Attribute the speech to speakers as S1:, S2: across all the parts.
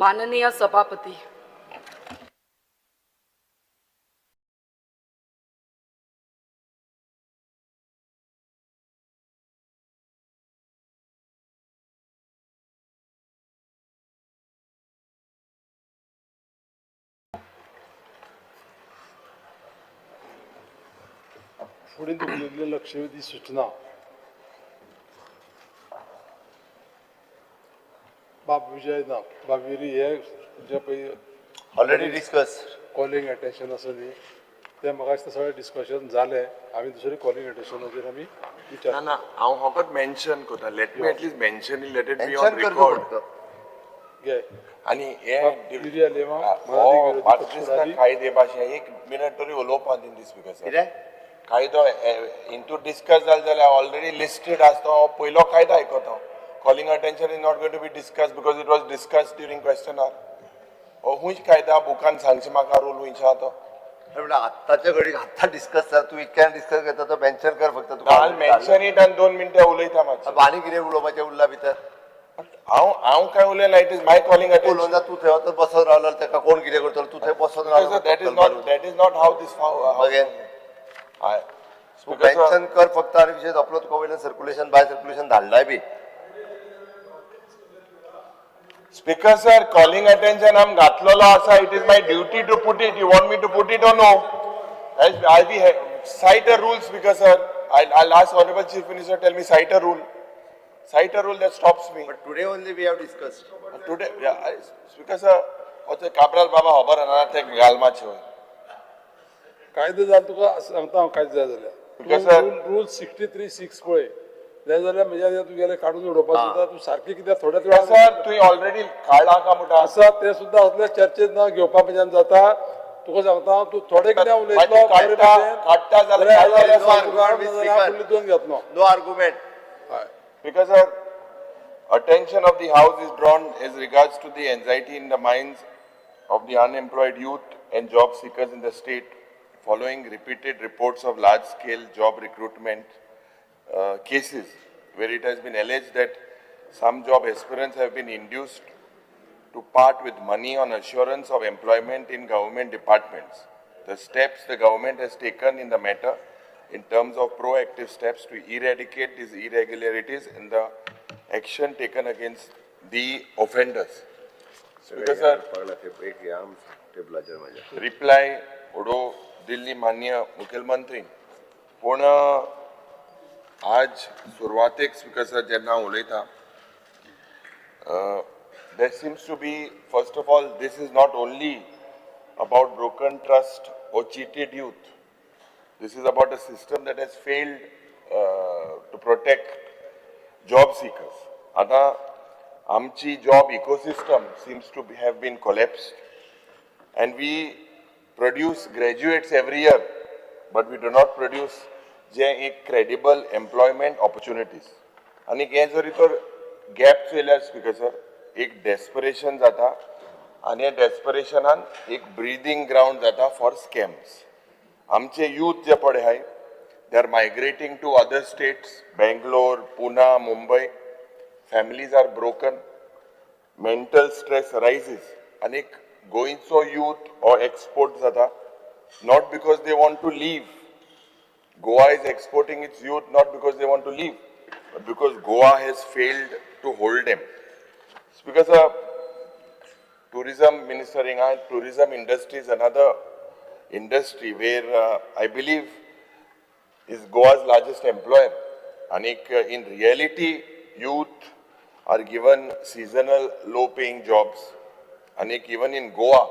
S1: माननीय सभापती,
S2: पुढे दिलेली लक्षवेधी सूचना बाब विजयनाथ बाबीरी हे जे पळय
S3: ऑलरेडी डिस्कस
S2: कॉलिंग अटेन्शन आसा न्ही ते म्हाका सगळें डिस्कशन जालें आमी दुसरे कॉलिंग अटेन्शनाचेर आमी विचार
S4: ना हांव फकत मेन्शन करता let me at least mention let it be on
S3: mention करचो
S4: रेकॉर्ड
S3: फक्त
S2: घे
S4: आनी हे
S2: बाबीरी लेवा
S4: पाकिस्तान कायदे भाशेन एक मिनट तरी उलोवपा दी दीस बिकॉज
S3: कितें
S4: कायदो इंटू डिस्कस जाले जाल्यार ऑलरेडी लिस्टेड आसता हो पयलो कायदो आयकता calling attention is not going to be discuss because it was discuss during question hour हो हुंच कायदा बुकान सांगचे म्हाका रूल हुंयचे आहा तो
S3: म्हणजे आत्ताच्या घडीक आत्ता डिस्कस कर तू इतक्यान डिस्कस करता तो मेन्शन कर फक्त
S4: काल मेन्शन इट आनी 2 मिनटां उलयता मातशें
S3: आनी कितें उलोवपाचें उरला भितर
S4: हांव काय उलयना इट इज माय कॉलिंग
S3: उलोवन
S4: अटेन्शन
S3: जा तूं थंय वचत बसत रावलो ताका कोण कितें करतलो तूं थंय बसत रावलो
S4: that is not how this
S3: Again.
S4: because
S3: mention कर फक्त आणि विषय आपलो तुका वयल्यान circulation bye circulation धाडलाय B
S4: Speaker sir, calling attention I'm gatlolo asa. It is my duty to put it. You want me to put it or no? I'll be cite a rule, Speaker sir. I'll ask Honorable Chief Minister tell me cite a rule. Cite a rule that stops me.
S3: But today only we have discussed.
S4: Today, yeah, Speaker sir. Ote Kabral Baba hobar anana te galma choy.
S2: कायदो जाल तुका सांगता हांव कायदो जाय
S4: Because
S2: जाल्यार
S4: sir-
S2: rule 63(6) पळय जाय जाल्यार म्हज्या तुगेले काडून उडोवपाक सुद्दां तूं सारकें कित्याक थोड्याच वेळार
S4: Sir, tu already काढला का मुठा?
S2: आसा ते सुद्दां असले चर्चेत ना घेवपा म्हज्यान जाता तुका सांगता तूं थोडे कितें उलयतलो
S4: मागीर काडटा जाल्यार काडलें
S2: फुडली दोन घेतलो
S3: No argument.
S2: हय
S4: Because sir, attention of the House is drawn as regards to the anxiety in the minds of the unemployed youth and job seekers in the state following repeated reports of large-scale job recruitment cases where it has been alleged that some job aspirants have been induced to part with money on assurance of employment in government departments. The steps the government has taken in the matter in terms of proactive steps to eradicate these irregularities and the action taken against the offenders. Speaker sir, reply ओडो Delhi माननीय मुखेलमंत्री पूण आज सुरवातेक speaker sir जेन्ना उलयता there seems to be first of all this is not only about broken trust or cheated youth. This is about a system that has failed to protect job seekers. आता आमची job ecosystem seems to have been collapsed and we produce graduates every year, but we do not produce credible employment opportunities. आणि हे जरी तर gap चयल्यार speaker sir एक desperation जाता आनी डेस्परेशनान एक ब्रिदींग ग्राउंड जाता फॉर स्कॅम्स. आमचे यूथ जे पळय हाय they are migrating to other states Bangalore Pune Mumbai. families are broken, mental stress rises and goincho youth or export jata not because they want to leave. Goa is exporting its youth not because they want to leave but because Goa has failed to hold them. Because tourism ministering and tourism industry is another industry where I believe is Goa's largest employer. And in reality youth are given seasonal low-paying jobs. And even in Goa,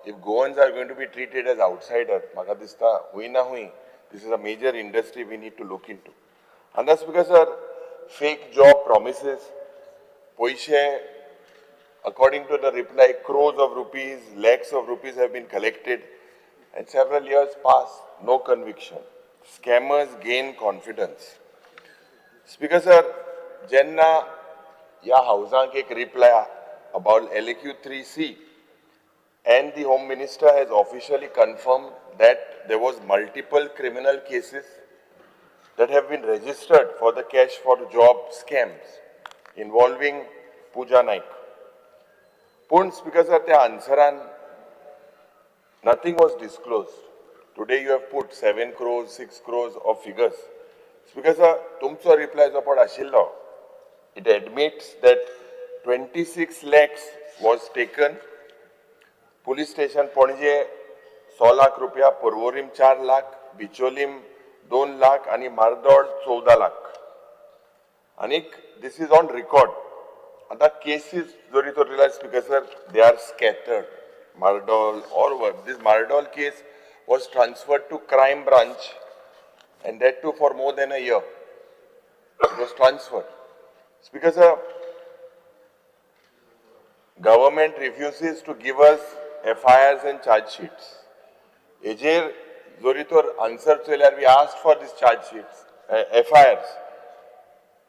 S4: if Goans are going to be treated as outsiders, maka dista hui na hui, this is a major industry we need to look into. And that's because fake job promises, poishe, according to the reply, crores of rupees, lakhs of rupees have been collected, and several years pass, no conviction. Scammers gain confidence. Speaker sir, Jenna या हाउसांक एक reply about LQ3C and the Home Minister has officially confirmed that there was multiple criminal cases that have been registered for the cash for job scams involving Pooja Naik. पूण speaker sir त्या आन्सरान nothing was disclosed. Today you have put 7 crores, 6 crores of figures. Speaker sir, तुमचो reply जो पड आशिल्लो, it admits that 26 lakhs was taken. Police station पणजे 6 लाख रुपया, पर्वोरीम 4 लाख, बिचोलीम 2 लाख आणि Mardol 14 lakh. Anik, this is on record. आता cases जरी तो realize speaker sir, they are scattered. Mardol or what? This Mardol case was transferred to crime branch and that too for more than a year. It was transferred. Speaker sir, government refuses to give us FIRs and charge sheets. Ejer Zoritor answer to we asked for these charge sheets, FIRs.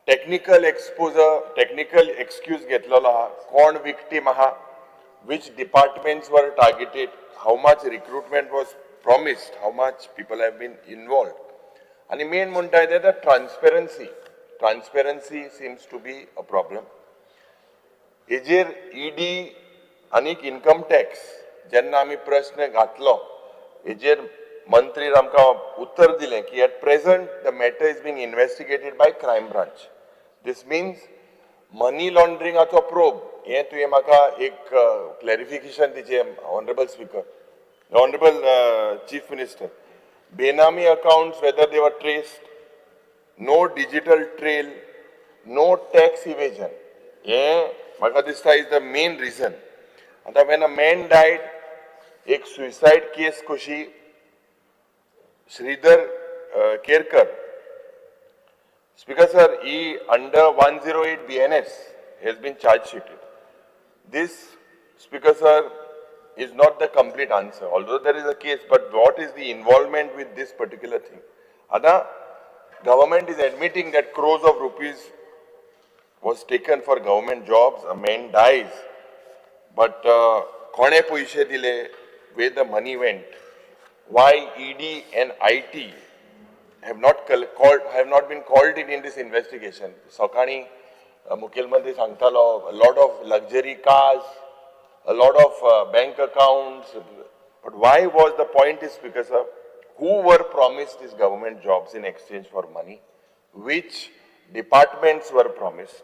S4: Technical exposure, technical excuse getlola ha, kon victim ha, which departments were targeted, how much recruitment was promised, how much people have been involved. And the main munta is that transparency. Transparency seems to be a problem. Ejer ED anik income tax, jenna ami prashna ghatlo, ejer mantri ramka uttar dile ki at present the matter is being investigated by crime branch. This means money laundering ato probe. हे तुवें म्हाका एक clarification दिचें honourable speaker, honourable chief minister. बेनामी accounts whether they were traced, no digital trail, no tax evasion. हे म्हाका दिसता is the main reason. आतां वेन अ मॅन डायड, एक सुसायड केस कशी श्रीधर केरकर, स्पीकर सर, ही under 108 BNS has been charge sheeted. This, Speaker sir, is not the complete answer, although there is a case, but what is the involvement with this particular thing? Ada, government is admitting that crores of rupees was taken for government jobs, a man dies, but kone paise dile, where the money went, why ED and IT have not been called in this investigation. Sakani Mukhyamantri Sangtalo, a lot of luxury cars, a lot of bank accounts. But why was the point is, Speaker sir, who were promised these government jobs in exchange for money? Which departments were promised?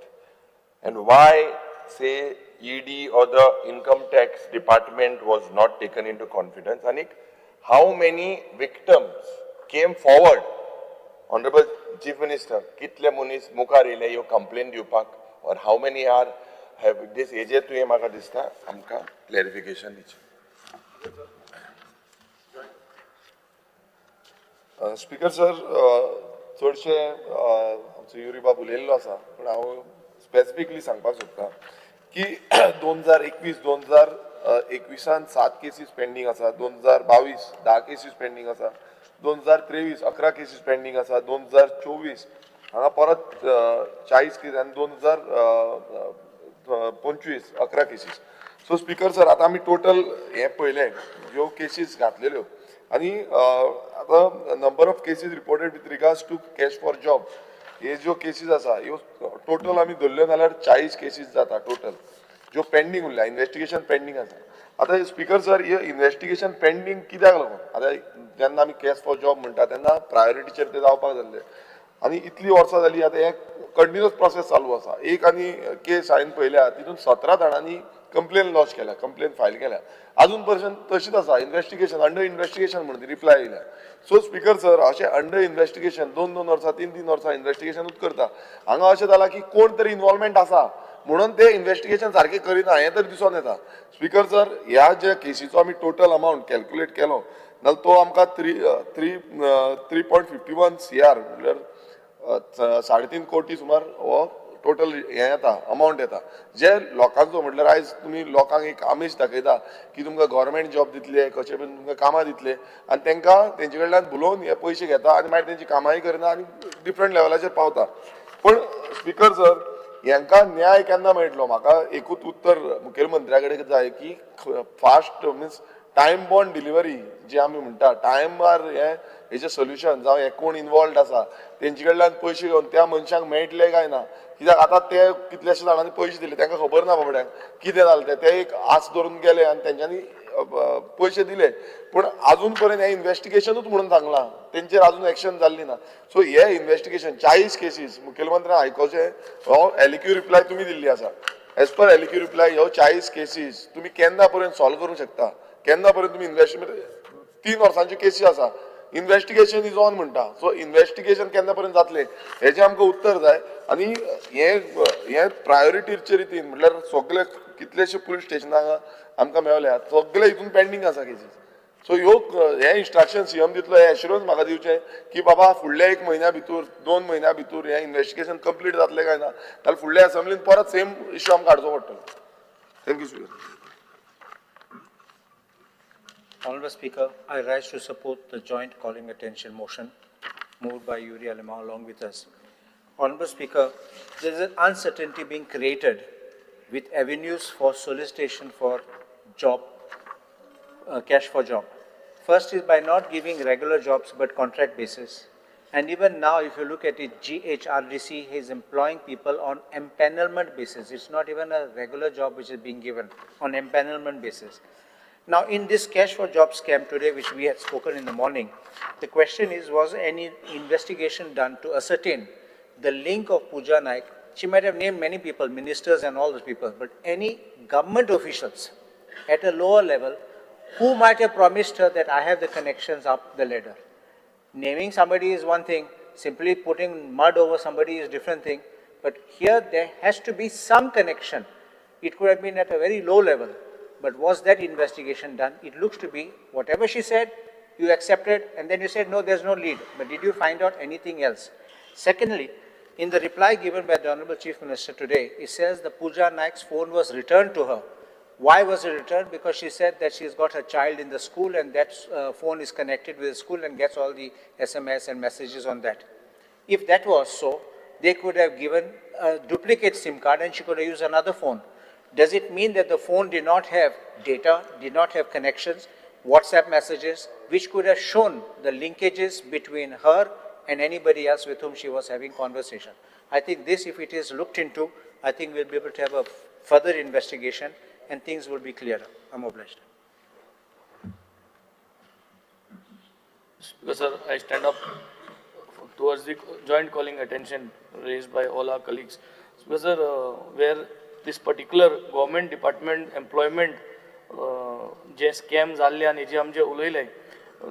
S4: And why, say, ED or the income tax department was not taken into confidence? Anik, how many victims came forward? Honorable Chief Minister, kitle munis mukar ile yo complaint diupak, or how many are have this eje tuye maka dista amka clarification diche.
S1: Speaker sir, चडशे आमचो Yuri बाब उलयल्लो आसा, पूण हांव specifically सांगपाक सोदतां की 2021-2021 7 cases pending आसा, 2022 10 केसीस पेंडींग आसा, 2023 11 केसीस पेंडींग आसा, 2024 हांगा परत 40 केस आनी 2025 11 केसीस. सो स्पीकर सर, आतां आमी टोटल हे पळयलें ज्यो केसीस घातलेल्यो, आनी आतां number of cases reported with regards to cash for job, हे ज्यो केसीस आसा ह्यो टोटल आमी धरल्यो जाल्यार 40 केसीस जाता टोटल, ज्यो पेंडींग उरल्या, इन्व्हेस्टिगेशन पेंडींग आसा. आतां स्पीकर सर, हे इन्व्हेस्टिगेशन पेंडींग कित्याक लागून? आतां जेन्ना आमी कॅश फॉर जॉब म्हणटा तेन्ना प्रायोरिटीचेर ते जावपाक जाल्ले, आनी इतली वर्सां जाली, आतां हे कंटिन्युअस प्रोसेस चालू आसा. एक आनी केस हांवें पळयल्या, तितून 17 जाणांनी कंप्लेन लॉन्च केल्या, कंप्लेन फायल केल्या, अजून पर्यंत तशीच आसा. इन्व्हेस्टिगेशन अंडर इन्व्हेस्टिगेशन म्हणून रिप्लाय येयल्या. सो स्पीकर सर, अशें अंडर इन्व्हेस्टिगेशन 2-2 वर्सां 3-3 वर्सां इन्व्हेस्टिगेशनूच करता. हांगा अशें जालां की कोण तरी इन्वॉल्वमेंट आसा म्हणून ते इन्व्हेस्टिगेशन सारकें करिना, हें तर दिसून येता. स्पीकर सर, ह्या ज्या केसीचो आमी टोटल अमावंट कॅल्क्युलेट केलो जाल्यार तो आमकां 3.51 CR म्हणल्यार 3.5 कोटी सुमार हो टोटल हें येता, अमावंट येता. जे लोकांचो म्हटल्यार आयज तुमी लोकांक एक आमीश दाखयता की तुमकां गव्हर्मेंट जॉब दितले, कशें बीन तुमकां कामां दितले, आनी तांकां तेंचे कडल्यान बुलोवन हे पयशे घेता आनी मागीर तेंची कामांय करना आनी डिफरंट लेवलाचेर पावता. पण स्पीकर सर, हांकां न्याय केन्ना मेळटलो? म्हाका एकूच उत्तर मुखेलमंत्र्या कडेन जाय की fast means time bound delivery जी आमी म्हणटा, टायमार हेजें सोल्युशन जावं हे कोण इन्वॉल्ड आसा तेंचे कडल्यान पयशे घेवन त्या मनशाक मेळटले काय ना कित्याक आतां ते कितलेशे जाणांनी पयशे दिले तांकां खबर ना बाबड्यांक कितें जालें ते एक आस धरून गेले आनी तेंच्यांनी पयशे दिले पूण अजून पर्यंत हें इन्व्हेस्टिगेशनूच म्हणून सांगलां तेंचेर अजून एक्शन जाल्ली ना सो हे इन्व्हेस्टिगेशन 40 केसीस मुखेलमंत्र्यान आयकोचें हो एलिक्यू रिप्लाय तुमी दिल्ली आसा एज पर एलिक्यू रिप्लाय ह्यो 40 केसीस तुमी केन्ना पर्यंत सॉल्व करूंक शकता केन्ना पर्यंत तुमी इन्व्हेस्टमेंट 3 वर्सांची केसी आसा इन्व्हेस्टिगेशन इज ऑन म्हणटा सो इन्व्हेस्टिगेशन केन्ना पर्यंत जातलें हेजें आमकां उत्तर जाय आनी हे प्रायोरिटीचे रितीन म्हटल्यार सगळे कितलेशे पुलीस स्टेशनाक आमकां मेळ्ळ्या सगळे हितून पेंडींग आसा केसीस सो ह्यो हे इन्स्ट्रक्शन सीएम दितलो हे एश्युरन्स म्हाका दिवचें की बाबा फुडल्या 1 म्हयन्या भितर 2 म्हयन्या भितर हें इन्व्हेस्टिगेशन कंप्लीट जातलें काय ना जाल्यार फुडल्या असेंब्लीन परत सेम इश्यू आमकां हाडचो पडटलो thank you speaker
S5: Honourable Speaker, I rise to support the joint calling attention motion moved by Yuri Alema along with us. Honourable Speaker, there is an uncertainty being created with avenues for solicitation for job, cash for job. First is by not giving regular jobs but contract basis. And even now, if you look at it, GHRDC is employing people on empanelment basis. It's not even a regular job which is being given on empanelment basis. Now, in this cash for job scam today, which we had spoken in the morning, the question is, was any investigation done to ascertain the link of Pooja Naik? She might have named many people, ministers and all those people, but any government officials at a lower level who might have promised her that I have the connections up the ladder. Naming somebody is one thing, simply putting mud over somebody is a different thing, but here there has to be some connection. It could have been at a very low level. But was that investigation done? It looks to be, whatever she said, you accepted, and then you said, no, there's no lead. But did you find out anything else? Secondly, in the reply given by the Honorable Chief Minister today, it says the Pooja Naik's phone was returned to her. Why was it returned? Because she said that she's got her child in the school and that phone is connected with the school and gets all the SMS and messages on that. If that was so, they could have given a duplicate SIM card and she could have used another phone. Does it mean that the phone did not have data, did not have connections, WhatsApp messages, which could have shown the linkages between her and anybody else with whom she was having conversation? I think this, if it is looked into, I think we'll be able to have a further investigation and things will be clearer. I'm obliged.
S6: Because, sir, I stand up towards the joint calling attention raised by all our colleagues. Because, sir, where this particular government department employment जे scam जाल्ले आनी जे आमचे उलयले,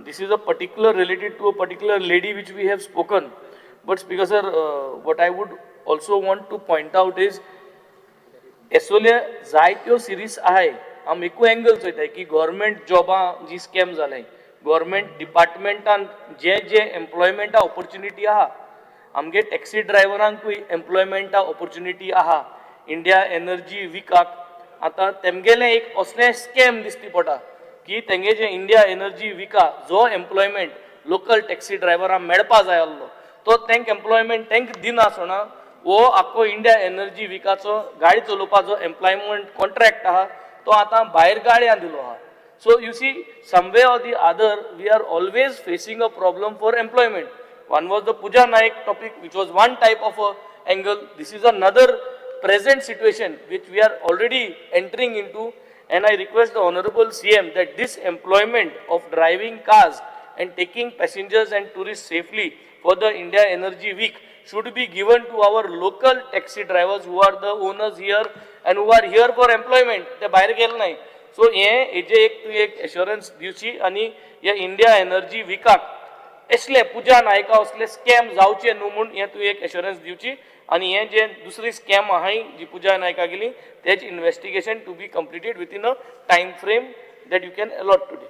S6: this is a particular related to a particular lady which we have spoken. But Speaker sir, what I would also want to point out is एसोले जायत्यो series आहाय आम एकू एंगल चोयताय की गव्हर्मेंट जॉबां जी स्कॅम जालाय गव्हर्मेंट डिपार्टमेंटान जे एम्प्लॉयमेंटा ऑपॉर्च्युनिटी आहा आमगे taxi ड्रायव्हरांकूय एम्प्लॉयमेंटा opportunity आहा इंडिया एनर्जी विकाक आतां तेमगेलें एक असलें स्कॅम दिसती पडटा की तेंगे जे इंडिया एनर्जी विका जो एम्प्लॉयमेंट लोकल टॅक्सी ड्रायव्हरांक मेळपा जाय आसलो तो तेंक एम्प्लॉयमेंट तेंक दिनासतना वो आखो इंडिया एनर्जी विकाचो गाडी चलोवपाचो एम्प्लॉयमेंट कॉन्ट्रॅक्ट आहा तो आतां भायर गाड्यां दिलो आहा so you see some way or the other we are always facing a problem for employment one was the Pooja Naik topic which was one type of a angle this is another present situation which we are already entering into and I request the Honorable CM that this employment of driving cars and taking passengers and tourists safely for the India Energy Week should be given to our local taxi drivers who are the owners here and who are here for employment. ते बाहेर गेले नाही. So हेजे एक assurance दिवची आणि या India energy विकाक असले पूजा नायका असले स्कॅम जावचे न्हू म्हणून हे तू एक assurance दिवची आणि हे जे दुसरी स्कॅम आहाय जी पूजा नायका गेली तेच investigation to be completed with in a time frame that you can allot today.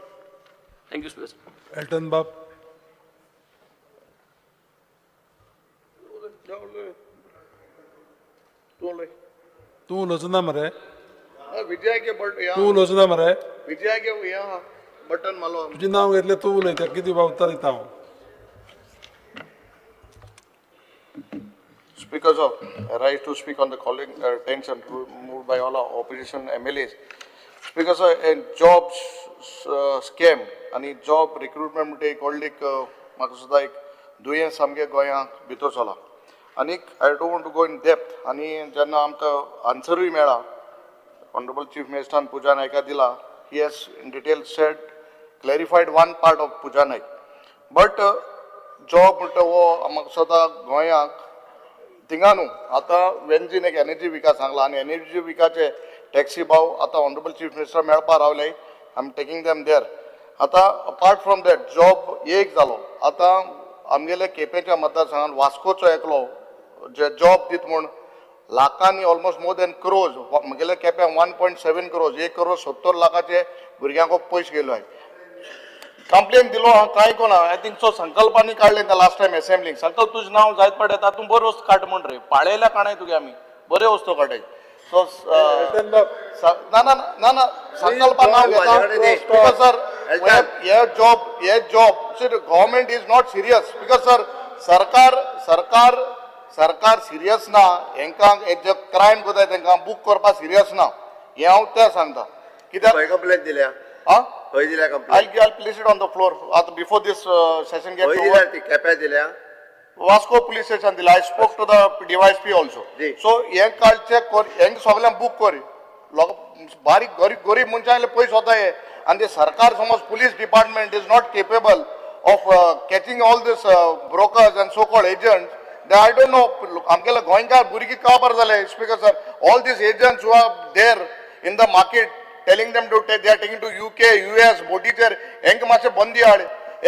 S6: Thank you, Speaker.
S2: Elton बाब तू उलोचना मरे
S3: विजय के
S2: तू उलोचना मरे
S3: विजय के यहाँ बटन मालो
S2: तुझे नाव घेतले तू उलयता किती बाब उत्तर दिता हांव
S3: Speaker sir, I rise to speak on the calling attention moved by all our opposition MLAs. Speaker sir, a job scam आणि job recruitment मध्ये एक व्हडली म्हाका सुद्दां एक दुयेंस सामके गोंयांत भितर चला आनीक I don't want to go in depth आनी जेन्ना आमकां आन्सरूय मेळ्ळा ऑनरेबल चीफ मिनिस्टरान पुजा नायका दिला he has in detail said clarified one part of Puja Naik but job म्हणटा हो म्हाका सदां गोंयांक थिंगा न्हू आतां वेंजीन एक एनर्जी विका सांगला आनी एनर्जी विकाचे टॅक्सी भाव आतां ऑनरेबल चीफ मिनिस्टर मेळपा रावले I am taking them there आतां अपार्ट फ्रॉम दॅट जॉब एक जालो आतां आमगेले केपेंच्या मतदारसंघात वास्कोचो एकलो जे जॉब दित म्हूण लाखांनी ऑलमोस्ट मोर देन क्रोज म्हगेल्या केप्यां 1.7 क्रोज 1,70,00,000 लाखाचे भुरग्यांक पयशे गेलो आहे कंप्लेन दिलो हांव कांय कोना आय थिंक सो संकल्पांनी काडले त्या लास्ट टायम असेंब्लीक संकल्प तुजें नांव जायत पडटा तातूंत बऱ्यो वस्तू काड म्हण रे पाळयल्या काणाय तुगे आमी बऱ्यो वस्तू काडाय सो ना ना ना ना संकल्पान नांव घेता सर हे job sir government is not serious because sir सरकार सिरियस ना हेंकां जे क्रायम करताय तांकां बूक करपाक सिरियस ना हें हांव तें सांगता कित्याक
S7: कंप्लेंट दिल्या
S3: आं
S7: खंय दिल्या complaint
S3: I'll place it on the floor before this session gets
S7: खंय
S3: over.
S7: दिल्या ती केप्यां दिल्या
S3: Vasco police station dila. I spoke to the DYSP also.
S7: G.
S3: So young culture young सगळ्यांक book करी लोक बारीक गरीब मनशांले पयस होताय and the सरकार समज police department is not capable of catching all this brokers and so called agents. Then I don't know आमगेले गोंयकार भुरगीं काबार जाले speaker sir all these agents who are there in the market telling them to take, they are taking to UK, US, बोटीचेर हेंक मातशें बंदी हाड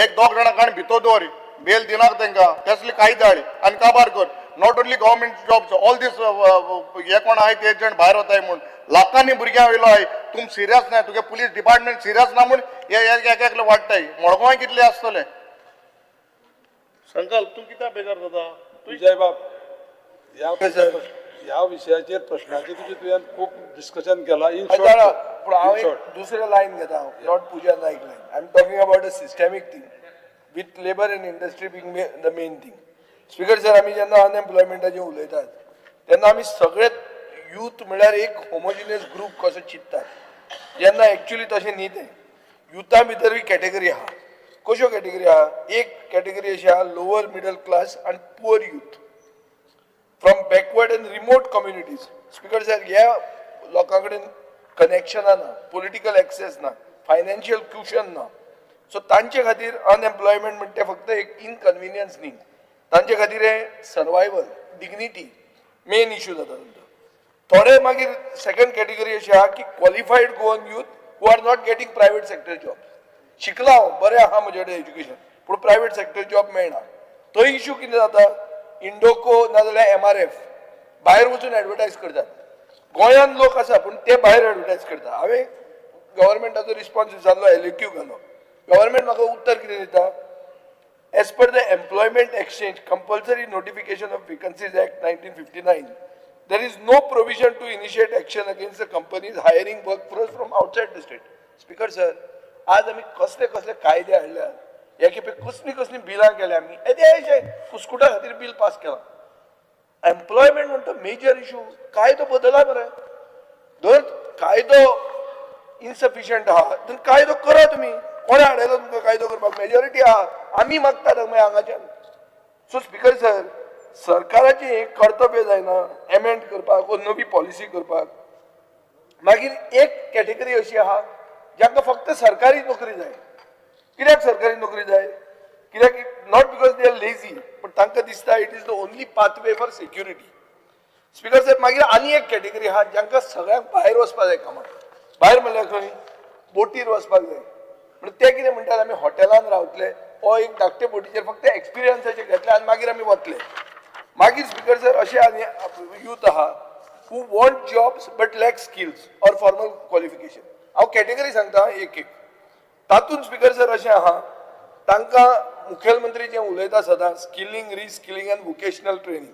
S3: एक दोग जाणां काण भितर दवर बेल दिनाक तांकां कसली कायदे हाड आनी काबार कर not only government jobs all these हे कोण आहाय ते एजंट भायर वताय म्हूण लाखांनी भुरग्यां वयलो आहाय तुम सिरियस ना तुगे पुलीस डिपार्टमेंट सिरियस ना म्हूण हे एकले वाडटाय मडगांवाय कितले आसतले संकल्प तूं कित्याक बेजार जाता
S2: विजय बाब ह्या विशयाचेर प्रश्नाचेर तुवें खूब डिस्कशन केला इन शॉर्ट
S8: पूण हांव एक दुसरें लायन घेता not Puja Naik line I am talking about a systemic thing with labour and industry being the main thing speaker sir आमी जेन्ना अनएम्प्लॉयमेंटाचेर उलयतात तेन्ना आमी सगळे यूथ म्हळ्यार एक होमोजिनियस ग्रूप कसो चिंततात जेन्ना एक्चुअली तशें न्ही तें युथा भितरूय कॅटेगरी आहा कश्यो कॅटेगरी आहा एक कॅटेगरी अशी आहा लोवर मिडल क्लास आनी poor youth from backward end remote communities speaker sir ह्या लोकां कडेन कनेक्शनां ना पॉलिटिकल एक्सेस ना फायनान्शियल क्युशन ना सो तांचे खातीर अनएम्प्लॉयमेंट म्हणटा तें फक्त एक इनकन्विनियन्स न्ही तांचे खातीर हे सर्वायवल डिग्निटी मेन इश्यू जाता तांचो थोडे मागीर सेकंड कॅटेगरी अशी आहा की qualified Goan youth who are not getting private sector job शिकला हांव बरें आहा म्हजे कडेन एज्युकेशन पूण प्रायवेट सेक्टर जॉब मेळना तो इश्यू कितें जाता इंडोको नाजाल्यार MRF भायर वचून एडवर्टायज करतात गोंयांत लोक आसा पूण ते भायर एडवर्टायज करता हांवें गव्हर्मेंटाचो रिस्पॉन्स विचारलो LAQ घालो गव्हर्मेंट म्हाका उत्तर कितें दिता as per the employment exchange compulsory notification of vacancies act 1959 there is no provision to initiate action against the companies hiring work force from outside the state speaker sir आज आमी कसले कसले कायदे हाडल्यात या खेपे कसली बिलां केल्या आमी येदे कुस्कुटा खातीर बील पास केला एम्प्लॉयमेंट म्हणटा मेजर इश्यू कायदो बदला मरे जर कायदो इनसफिशियंट आहा तर कायदो करा तुमी कोणे हाडयलो तुमकां कायदो करपाक मेजॉरिटी आहा आमी मागतात मागीर हांगाच्यान सो स्पीकर सर सरकाराचें एक कर्तव्य जायना एमेंड करपाक वा नवी पॉलिसी करपाक मागीर एक कॅटेगरी अशी आहा जांकां फक्त सरकारी नोकरी जाय कित्याक सरकारी नोकरी जाय कित्याक not because they are lazy पण तांकां दिसता it is the only pathway for security speaker साहेब मागीर आनी एक कॅटेगरी आहा जांकां सगळ्यांक भायर वचपाक जाय कामाक भायर म्हणल्यार खंय बोटीर वचपाक जाय म्हणजे ते कितें म्हणटात आमी हॉटेलांत रावतले ओ एक धाकटे बोटीचेर फक्त एक्सपिरियन्साचे घेतले आनी मागीर आमी वतले मागीर स्पीकर सर अशे आनी यूथ आहा who want jobs but lack skills or formal qualification हांव कॅटेगरी सांगता एक तातूंत स्पीकर सर अशें आहा तांकां मुखेलमंत्री जे उलयता सदां skilling reskilling end vocational training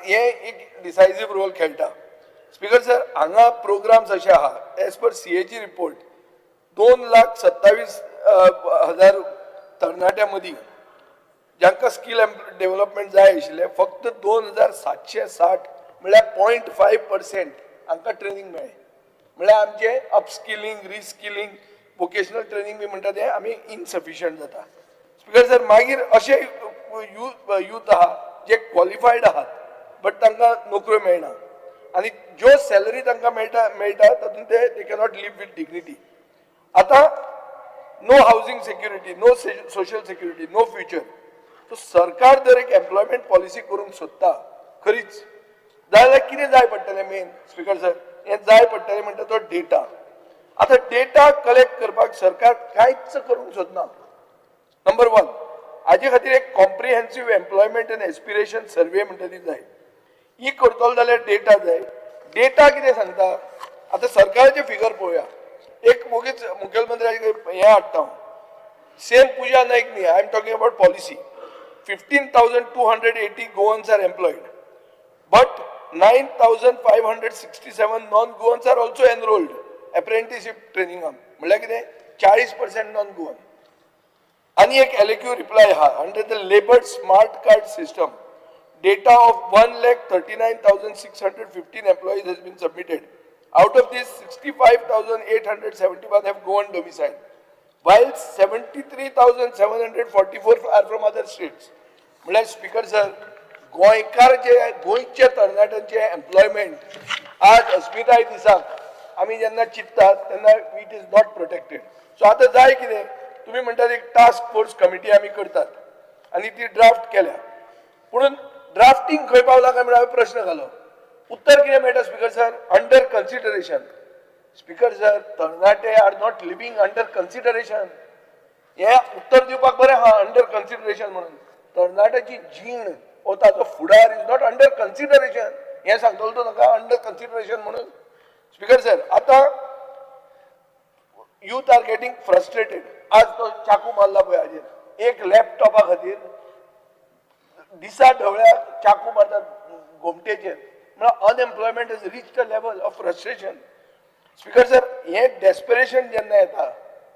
S8: हे एक डिसायसिव्ह रोल खेळटा स्पीकर सर हांगा प्रोग्राम्स अशे आहा एज पर CAG रिपोर्ट 2,27,000 तरणाट्यां मदीं जांकां स्कील डेव्हलपमेंट जाय आशिल्लें फक्त 2,760 म्हळ्यार 0.5% हांकां ट्रेनिंग मेळ्ळें म्हळ्यार आमचें अपस्किलिंग रिस्किलिंग वोकेशनल ट्रेनिंग बी म्हणटा तें आमी इनसफिशियंट जाता स्पीकर सर मागीर अशे यूथ आहा जे क्वॉलिफायड आहात बट तांकां नोकऱ्यो मेळना आनी ज्यो सॅलरी तांकां मेळटा तातूंत ते कॅनॉट लिव विथ डिग्निटी. आतां no housing security, no social security, no future. So सरकार जर एक एम्प्लॉयमेंट पॉलिसी करूंक सोदता खरीच जाल्यार कितें जाय पडटलें मेन स्पीकर सर, हें जाय पडटलें म्हणटा तो डेटा. आतां डेटा कलेक्ट करपाक सरकार कांयच करूंक सोदना. नंबर वन, हाजे खातीर एक कॉम्प्रिहेन्सीव एम्प्लॉयमेंट एंड एस्पिरेशन सर्वे म्हणटा ती जाय. ही करतलो जाल्यार डेटा जाय. डेटा कितें सांगता, आतां सरकाराचे फिगर पळोवया. एक मुगीच मुखेलमंत्र्याचे हें हाडटा हांव. सेम पुजा नायक न्ही, I am talking about policy. 15,280 Goans are employed, but 9,567 non-Goans are also enrolled apprenticeship training. म्हणल्यार कितें 40% non-Goan. आनी एक LAQ रिप्लाय आहा under the labour smart card system. Data of 1,39,615 employees has been submitted. Out of these, 65,871 have Goan domicile, while 73,744 are from other states. म्हळ्यार speaker sir, गोंयकार जे गोंयच्या तरणाट्यांचे employment आज अस्मिताय दिसाक आमी जेन्ना चिंततात तेन्ना it is not protected. So आतां जाय कितें, तुमी म्हणटात एक टास्क फोर्स कमिटी आमी करतात आनी ती ड्राफ्ट केल्या, पुणून ड्राफ्टिंग खंय पावला काय म्हणून हांवें प्रश्न घालो. उत्तर कितें मेळटा speaker sir, under consideration. Speaker sir, तरणाटे are not living under consideration. हें उत्तर दिवपाक बरें आहा अंडर कन्सिडरेशन म्हणून. तरणाट्याची जीण वो ताचो फुडार इज नॉट अंडर कन्सिडरेशन. हें सांगतलो तो नाका अंडर कन्सिडरेशन म्हणून. स्पीकर सर, आतां यूथ आर गेटिंग फ्रस्ट्रेटेड. आज तो चाकू मारला पळय हाजेर, एक लॅपटॉपा खातीर दिसा ढवळ्या चाकू मारतात घोमटेचेर. म्हळ्यार unemployment is reach the level of frustration. Speaker sir, हे डेस्पिरेशन जेन्ना येता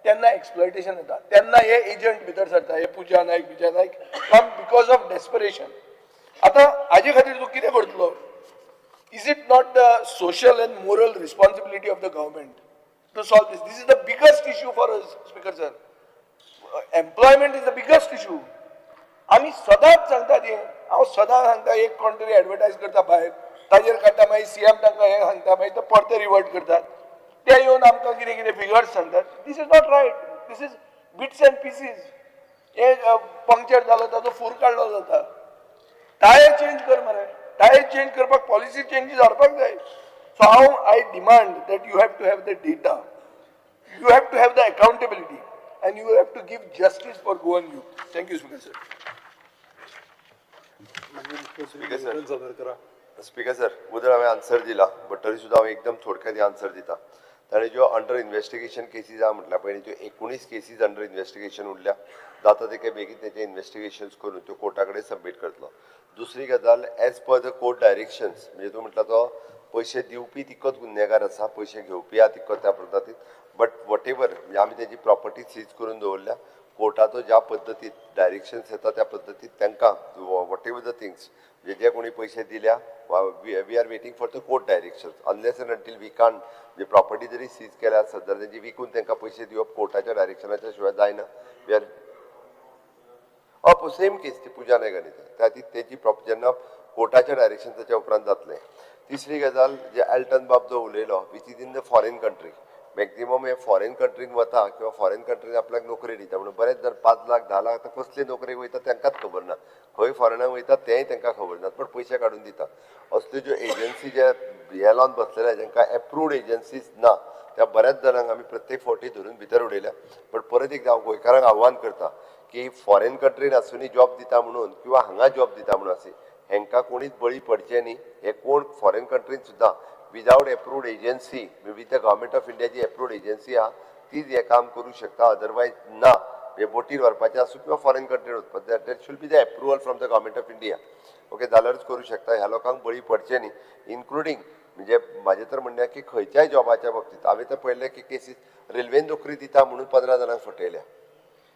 S8: तेन्ना एक्सप्लॉयटेशन येता, तेन्ना हे एजंट भितर सरता, हे Pooja Naik come because of desperation. आतां हाजे खातीर तूं कितें करतलो? Is it not the social and moral responsibility of the government to solve this? This is the biggest issue for us speaker sir. Employment is the biggest issue. आमी सदांच सांगता तें, हांव सदां सांगता, एक कोण तरी एडवर्टायज करता भायर, ताजेर काडटा, मागीर सीएम तांकां हें सांगता, मागीर तो परते रिवर्ट करतात. ते येवन आमकां कितें कितें फिगर्स सांगतात. This is not right. This is bits and pieces. एक पंक्चर जालो ताचो फूर काडलो जाता. टायर चेंज कर मरे. टायर चेंज करपाक पॉलिसी चेंजीस हाडपाक जाय. So I demand that you have to have the data, you have to have the accountability, and you have to give justice for Goan youth. Thank you, Speaker sir.
S7: Speaker sir, उदर हांवें answer दिला, but तरी सुद्दां हांव एकदम थोडक्यात answer दिता. ताणें ज्यो अंडर इन्व्हेस्टिगेशन केसीस आहा म्हटल्या पयलीं त्यो 19 केसीस अंडर इन्व्हेस्टिगेशन उरल्या. जाता तितके बेगीन तेचे इन्व्हेस्टिगेशन्स करून त्यो कोर्टा कडेन सबमीट करतलो. दुसरी गजाल, age per the court directions, म्हणजे तूं म्हटला तो पयशे दिवपी तितकोच गुन्हेगार आसा, पयशे घेवपी आहा तितकोच त्या पद्दतीन. बट वॉट एवर म्हणजे आमी तेजी प्रॉपर्टी सीज करून दवरल्या. कोर्टाचो ज्या पद्दतीन डायरेक्शन्स येता त्या पद्दतीन तांकां वॉट एवर द थिंग्स म्हणजे जे कोणी पयशे दिल्या, we are waiting for the court directions. Unless and until we can't, म्हणजे प्रॉपर्टी जरी सीज केल्या आसत जाल्यार तेजी विकून तांकां पयशे दिवप कोर्टाच्या डायरेक्शनाच्या शिवाय जायना. वी आर सेम केस ती पुजा नायकानी तेजी जेन्ना कोर्टाच्या डायरेक्शन्साच्या उपरांत जातलें. तिसरी गजाल, जे एल्टन बाब जो उलयलो, which is in the foreign country. Maximum हे फॉरेन कंट्रीन वता किंवा फॉरेन कंट्रीन आपल्याक नोकरी दिता म्हणून बरेच जण 5 लाख 10 लाख कसले नोकरेक वयता तांकांच खबर ना. खंय फॉरेनाक वयता तेंय तांकां खबर ना, पण पयशे काडून दिता. असल्यो ज्यो एजन्सी जे हे लावन बसलेले जांकां एप्रूव्ड एजन्सीज ना, त्या बऱ्याच जाणांक आमी प्रत्येक फावटी धरून भितर उडयल्या. बट परत एकदा हांव गोंयकारांक आव्हान करता की फॉरेन कंट्रीन आसुनी जॉब दिता म्हणून किंवा हांगा जॉब दिता म्हणून आसी हेंकां कोणीच बळी पडचे न्ही. हे कोण फॉरेन कंट्रीन सुद्दां without approved agency, with the government of India जी एप्रूव्ड एजन्सी आहा तीच हे काम करू शकता. अदरवायज ना. हे बोटीर व्हरपाचें आसूं किंवा फॉरेन कंट्रीन वचपाचें, that should be the approval from the government of India. Okay, जाल्यारूच करूं शकता. ह्या लोकांक बळी पडचे न्ही. इन्क्लुडींग म्हणजे म्हाजें तर म्हणणें की खंयच्याय जॉबाच्या बाबतींत हांवें तर पळयलें की केसीस रेल्वेन नोकरी दिता म्हणून 15 जाणांक फटयल्या.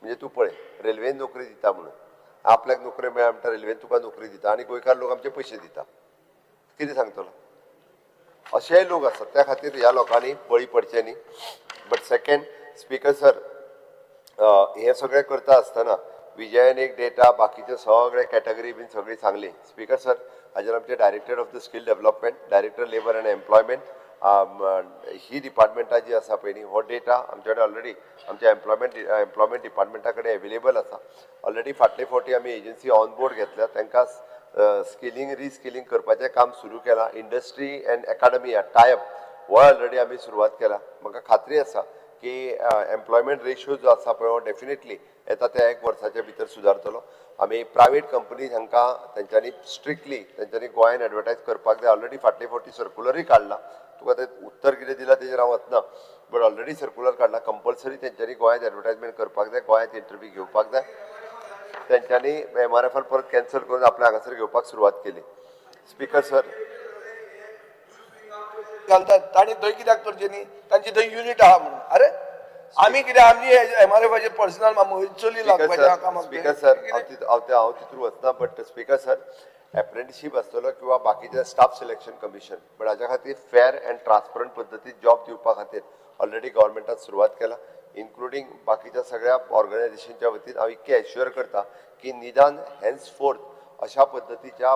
S7: म्हणजे तूं पळय, रेल्वेन नोकरी दिता म्हणून आपल्याक नोकरी मेळ्ळा म्हणटा रेल्वेन तुका नोकरी दिता आनी गोंयकार लोक आमचे पयशे दिता. कितें सांगतलो? अशेय लोक आसात. त्या खातीर ह्या लोकांनी बळी पडचे न्ही. बट सेकंड, स्पीकर सर, हे सगळें करता आसतना विजयन एक डेटा बाकीचे सगळे कॅटेगरी बीन सगळी सांगली. स्पीकर सर, हाजेर आमचे director of the skill development, director labour and employment ही डिपार्टमेंटां जी आसा पळय न्ही, हो डेटा आमचे कडेन ऑलरेडी आमच्या एम्प्लॉयमेंट डिपार्टमेंटा कडेन अवेलेबल आसा. ऑलरेडी फाटले फावटी आमी एजन्सी ऑन बोर्ड घेतल्या, तांकां स्किलिंग रिस्किलिंग करपाचें काम सुरू केलां. इंडस्ट्री अँड एकाडमी टायअप हो ऑलरेडी आमी सुरवात केला. म्हाका खात्री आसा की एम्प्लॉयमेंट रेशियो जो आसा पळय हो डेफिनेटली येता त्या 1 वर्साच्या भितर सुदारतलो. आमी प्रायवेट कंपनीज हांकां तेंच्यांनी स्ट्रिक्टली तेंच्यांनी गोंयान एडवर्टायज करपाक जाय. ऑलरेडी फाटले फावटी सर्क्युलरूय काडला. तुका तें उत्तर कितें दिलां तेजेर हांव वचना, बट ऑलरेडी सर्क्युलर काडला. कंपल्सरी तेंच्यांनी गोंयांत एडवर्टायजमेंट करपाक जाय, गोंयांत इंटरव्यू घेवपाक जाय. तेंच्यांनी MRF परत कॅन्सल करून आपल्या हांगासर घेवपाक सुरवात केली. स्पीकर सर,
S8: घालतात ताणी थंय कित्याक करचें न्ही, तांची थंय युनिट आहा म्हणून. अरे आमी कितें आमची MRFाचे पर्सनल चली लागपाचें कामाक.
S7: स्पीकर सर, हांव तितून वचना, बट स्पीकर सर एप्रेंटिसशीप आसतलो किंवा बाकीचे स्टाफ सिलेक्शन कमिशन, बट हाच्या खातीर फेअर अँड ट्रान्सपरंट पद्दतीन जॉब दिवपा खातीर ऑलरेडी गव्हर्मेंटान सुरवात केला. इन्क्लुडींग बाकीच्या सगळ्या ऑर्गनायझेशनच्या वतीन हांव इतकें एश्युअर करता की निदान हेन्सफोर्थ अशा पद्दतीच्या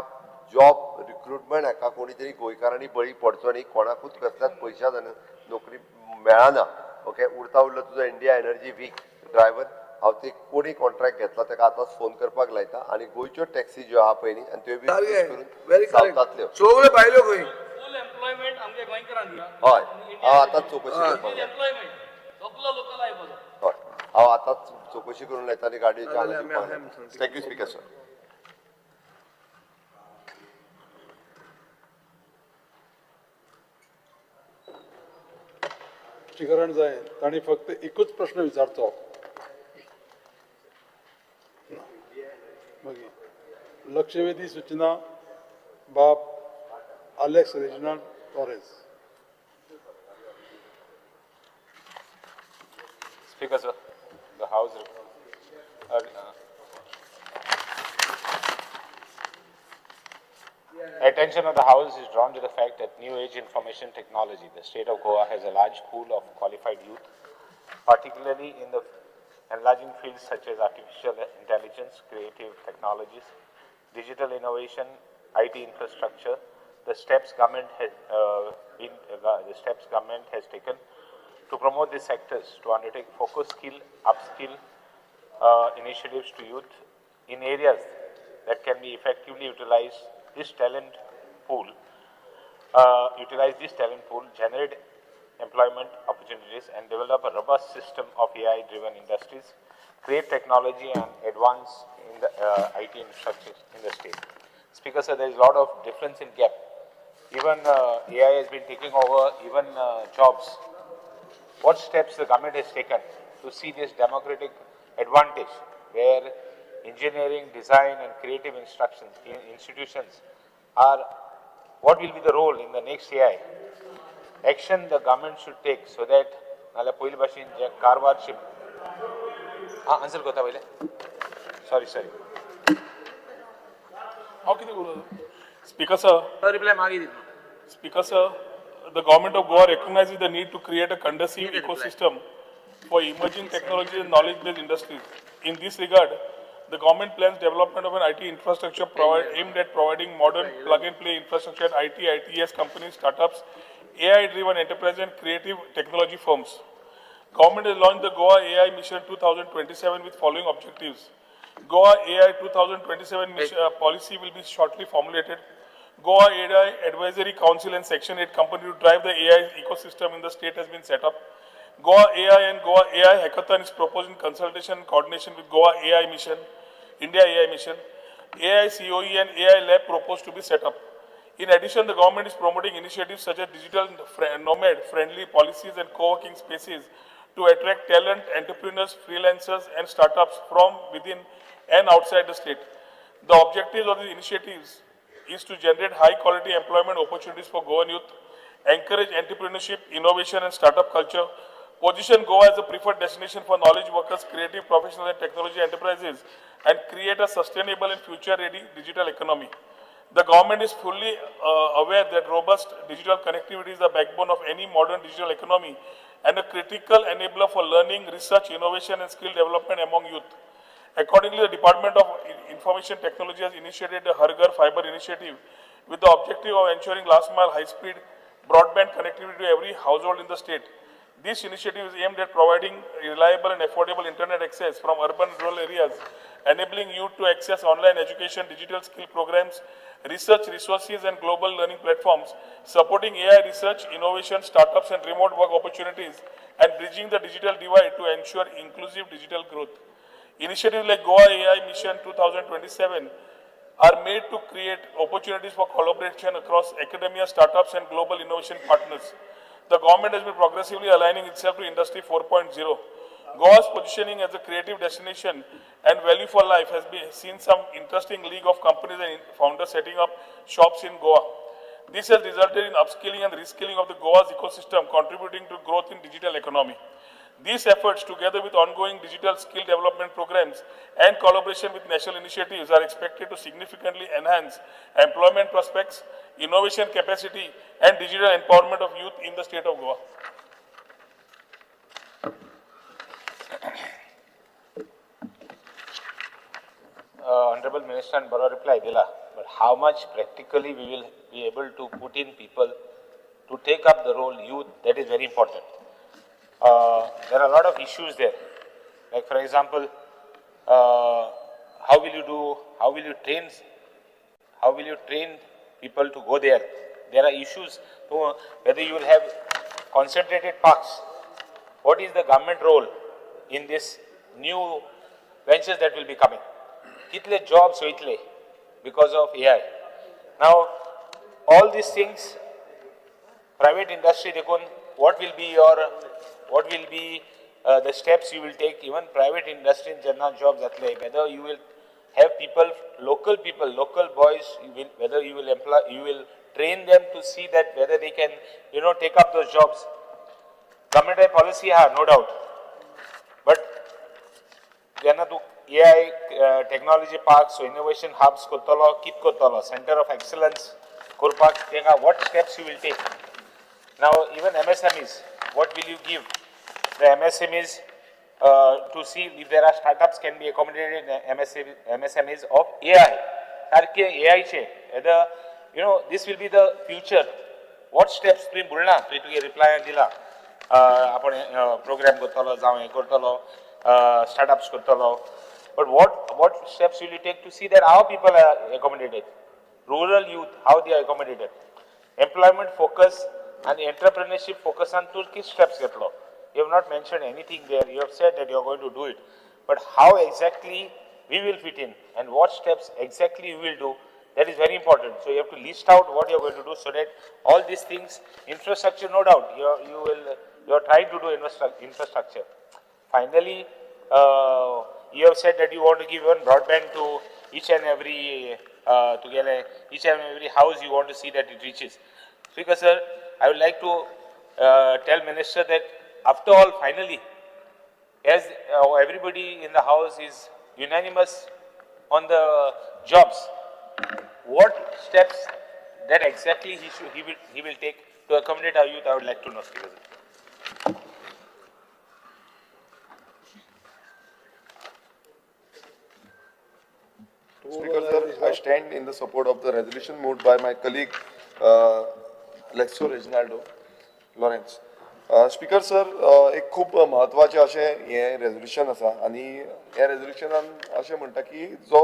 S7: जॉब रिक्रुटमेंट हाका कोणी तरी गोंयकारांनी बळी पडचो न्ही, कोणाकूच कसल्याच पयशांत नोकरी मेळना. ओके, उरता उरलो तुजो इंडिया एनर्जी वीक ड्रायव्हर, हांव ते कोणी कॉन्ट्रॅक्ट घेतला ताका आतांच फोन करपाक लायता आनी गोंयच्यो टॅक्सी ज्यो आहा पळय न्ही आनी त्यो बी
S8: व्हेरी
S7: करून
S8: करेक्ट.
S7: सावतातल्यो.
S8: सगळ्यो भायल्यो खंय
S6: फुल एम्प्लॉयमेंट आमच्या गोंयकारांक दिया.
S7: हय, हांव आतांच चवकशी करपाक लायता.
S6: एम्प्लॉयमेंट सगळो लोकल आयिल्लो.
S7: हय, हांव आतांच चवकशी करून लायता आनी गाडयेच्या हांगा दिवपाक लायता. Thank you speaker sir.
S2: स्पीकरान जाय तांणी फक्त एकूच प्रश्न विचारचो. मागीर लक्षवेधी सूचना बाब Alex Reginald Torres.
S9: Speaker, sir, the House. Attention of the House is drawn to the fact that New Age Information Technology, the state of Goa has a large pool of qualified youth, particularly in the enlarging fields such as artificial intelligence, creative technologies, digital innovation, IT infrastructure. The steps government has taken to promote these sectors to undertake focused skill, upskill initiatives to youth in areas that can be effectively utilize this talent pool, generate employment opportunities and develop a robust system of AI-driven industries, create technology and advance in the IT infrastructure in the state. Speaker, sir, there is a lot of difference in gap. Even AI has been taking over even jobs. What steps the government has taken to see this democratic advantage where engineering, design and creative institutions are, what will be the role in the next AI? Action the government should take so that, answer kota bole. Sorry.
S10: How can you Speaker sir. Speaker sir, the government of Goa recognizes the need to create a conducive ecosystem for emerging technology and knowledge-based industries. In this regard, the government plans development of an IT infrastructure aimed at providing modern plug-and-play infrastructure at IT, ITES companies, startups, AI-driven enterprise and creative technology firms. Government has launched the Goa AI Mission 2027 with following objectives. Goa AI 2027 policy will be shortly formulated. Goa AI Advisory Council and Section 8 company to drive the AI ecosystem in the state has been set up. Goa AI and Goa AI Hackathon is proposed in consultation and coordination with Goa AI Mission, India AI Mission. AI COE and AI Lab proposed to be set up. In addition, the government is promoting initiatives such as digital nomad-friendly policies and co-working spaces to attract talent, entrepreneurs, freelancers and startups from within and outside the state. The objectives of these initiatives is to generate high-quality employment opportunities for Goan youth, encourage entrepreneurship, innovation and startup culture, position Goa as a preferred destination for knowledge workers, creative professionals and technology enterprises, and create a sustainable and future-ready digital economy. The government is fully aware that robust digital connectivity is the backbone of any modern digital economy and a critical enabler for learning, research, innovation and skill development among youth. Accordingly, the Department of Information Technology has initiated the Har Ghar Fiber initiative with the objective of ensuring last mile high-speed broadband connectivity to every household in the state. This initiative is aimed at providing reliable and affordable internet access from urban and rural areas, enabling youth to access online education, digital skill programs, research resources and global learning platforms, supporting AI research, innovation, startups and remote work opportunities, and bridging the digital divide to ensure inclusive digital growth. Initiatives like Goa AI Mission 2027 are made to create opportunities for collaboration across academia, startups and global innovation partners. The government has been progressively aligning itself to Industry 4.0. Goa's positioning as a creative destination and value for life has seen some interesting league of companies and founders setting up shops in Goa. This has resulted in upskilling and reskilling of the Goa's ecosystem, contributing to growth in digital economy. These efforts, together with ongoing digital skill development programs and collaboration with national initiatives, are expected to significantly enhance employment prospects, innovation capacity, and digital empowerment of youth in the state of Goa.
S9: Honorable Minister and Bora reply dila, but how much practically we will be able to put in people to take up the role youth, that is very important. There are a lot of issues there. Like for example, how will you train people to go there? There are issues to whether you will have concentrated parks. What is the government role in this new ventures that will be coming? Kitle jobs hoitle because of AI. Now, all these things, private industry, what will be the steps you will take? Even private industry in general jobs, whether you will have local boys, whether you will train them to see that whether they can, take up those jobs. Government policy, no doubt. But AI technology parks, so innovation hubs, kit center of excellence, what steps you will take? Now, even MSMEs, what will you give the MSMEs to see if there are startups can be accommodated in MSMEs of AI? This will be the future. What steps to bulna? To reply and dila. Program startups but what steps will you take to see that our people are accommodated? Rural youth, how they are accommodated? Employment focus and entrepreneurship focus on Turkish steps. You have not mentioned anything there. You have said that you are going to do it. But how exactly we will fit in and what steps exactly you will do, that is very important. So you have to list out what you are going to do so that all these things, infrastructure, no doubt, you are trying to do infrastructure. Finally, you have said that you want to give one broadband to each and every house. You want to see that it reaches. Speaker sir, I would like to tell Minister that after all, finally, as everybody in the house is unanimous on the jobs, what steps that exactly he will take to accommodate our youth, I would like to know, Speaker sir.
S1: Speaker sir, I stand in the support of the resolution moved by my colleague Alexio Reginaldo Lawrence. Speaker sir, एक खूप महत्वाचे अशें हें resolution आसा आनी ह्या रेजोल्युशनान अशें म्हणटा की जो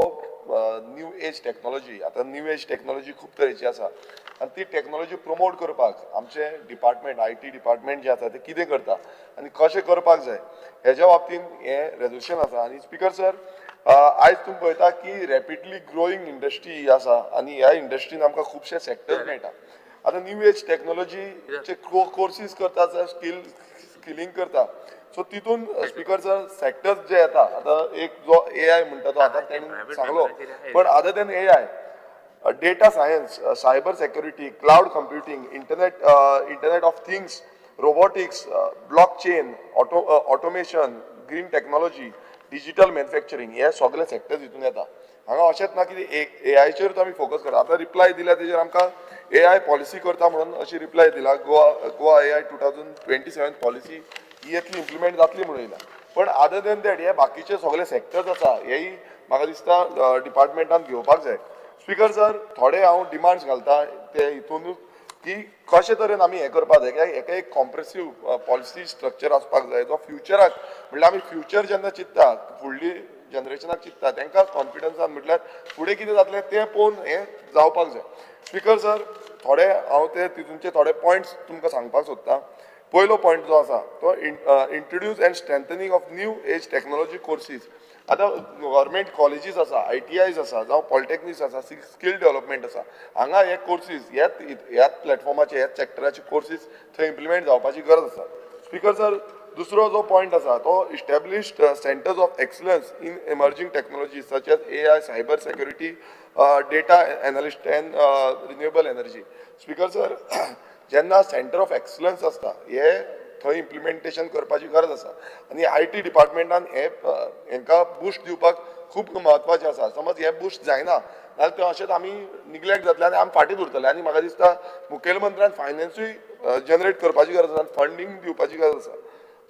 S1: न्यू एज टेक्नॉलॉजी, आतां न्यू एज टेक्नॉलॉजी खूब तरेची आसा आनी ती टेक्नॉलॉजी प्रमोट करपाक आमचें डिपार्टमेंट, IT डिपार्टमेंट जें आसा तें कितें करता आनी कशें करपाक जाय हेज्या बाबतींत हें रेजोल्युशन आसा. आनी स्पीकर सर, आयज तुमी पळयता की रॅपिडली ग्रोईंग इंडस्ट्री आसा आनी ह्या इंडस्ट्रीन आमकां खुबशे सेक्टर्स मेळटा. आता न्यू एज टेक्नॉलॉजीचे कोर्सीस करता, स्किलिंग करता, सो तितून स्पीकर सर सेक्टर्स जे येता, आता एक जो AI म्हणटा तो आता त्यांनी सांगलो, पण other than AI, data science, cyber security, cloud computing, internet of things, robotics, blockchain, automation, green technology, digital manufacturing, हे सगळे सेक्टर्स हितून येता. हांगा अशेंच ना की AIचेरूच आमी फोकस करता. आता रिप्लाय दिल्या तेजेर आमकां AI पॉलिसी करता म्हणून अशी रिप्लाय दिला. गोवा AI 2027 पॉलिसी ही येतली इम्प्लिमेंट जातली म्हणून येयला. पण अदर दॅन दॅट हे बाकीचे सगळे सेक्टर्स आसा हेय म्हाका दिसता डिपार्टमेंटान घेवपाक जाय. स्पीकर सर थोडे हांव डिमांड्स घालता ते हितून की कशे तरेन आमी हें करपाक जाय कित्याक हेका एक कॉम्प्रेसिव्ह पॉलिसी स्ट्रक्चर आसपाक जाय जो फ्युचराक म्हणल्यार आमी फ्युचर जेन्ना चिंतता फुडली जनरेशनाक चिंतता तांकां कॉन्फिडन्सान म्हटल्यार फुडें कितें जातलें तें पळोवन हें जावपाक जाय. स्पीकर सर थोडे हांव ते तितूनचे थोडे पॉयंट्स तुमकां सांगपाक सोदतां. पयलो पॉयंट जो आसा तो introduce and strengthening of new age technology courses. आतां गव्हर्मेंट कॉलेजीस आसा ITIs आसा जावं पॉलिटेक्निक्स आसा स्कील डेव्हलपमेंट आसा हांगा हे कोर्सीस ह्याच प्लॅटफॉर्माचे ह्याच सेक्टराचे कोर्सीस थंय इम्प्लिमेंट जावपाची गरज आसा. स्पीकर सर दुसरो जो पॉयंट आसा तो established centres of excellence in emerging technology such as AI, cyber security, data analyst and renewable energy. Speaker sir जेन्ना सेंटर ऑफ एक्सलन्स आसता हे थंय इम्प्लिमेंटेशन करपाची गरज आसा आनी IT डिपार्टमेंटान हेंकां बुस्ट दिवपाक खूब म्हत्वाचें आसा. समज हे बुस्ट जायना जाल्यार तें अशेंच आमी निग्लेक्ट जातले आनी आमी फाटीं उरतले आनी म्हाका दिसता मुखेलमंत्र्यान फायनान्सूय जनरेट करपाची गरज आसा फंडींग दिवपाची गरज आसा.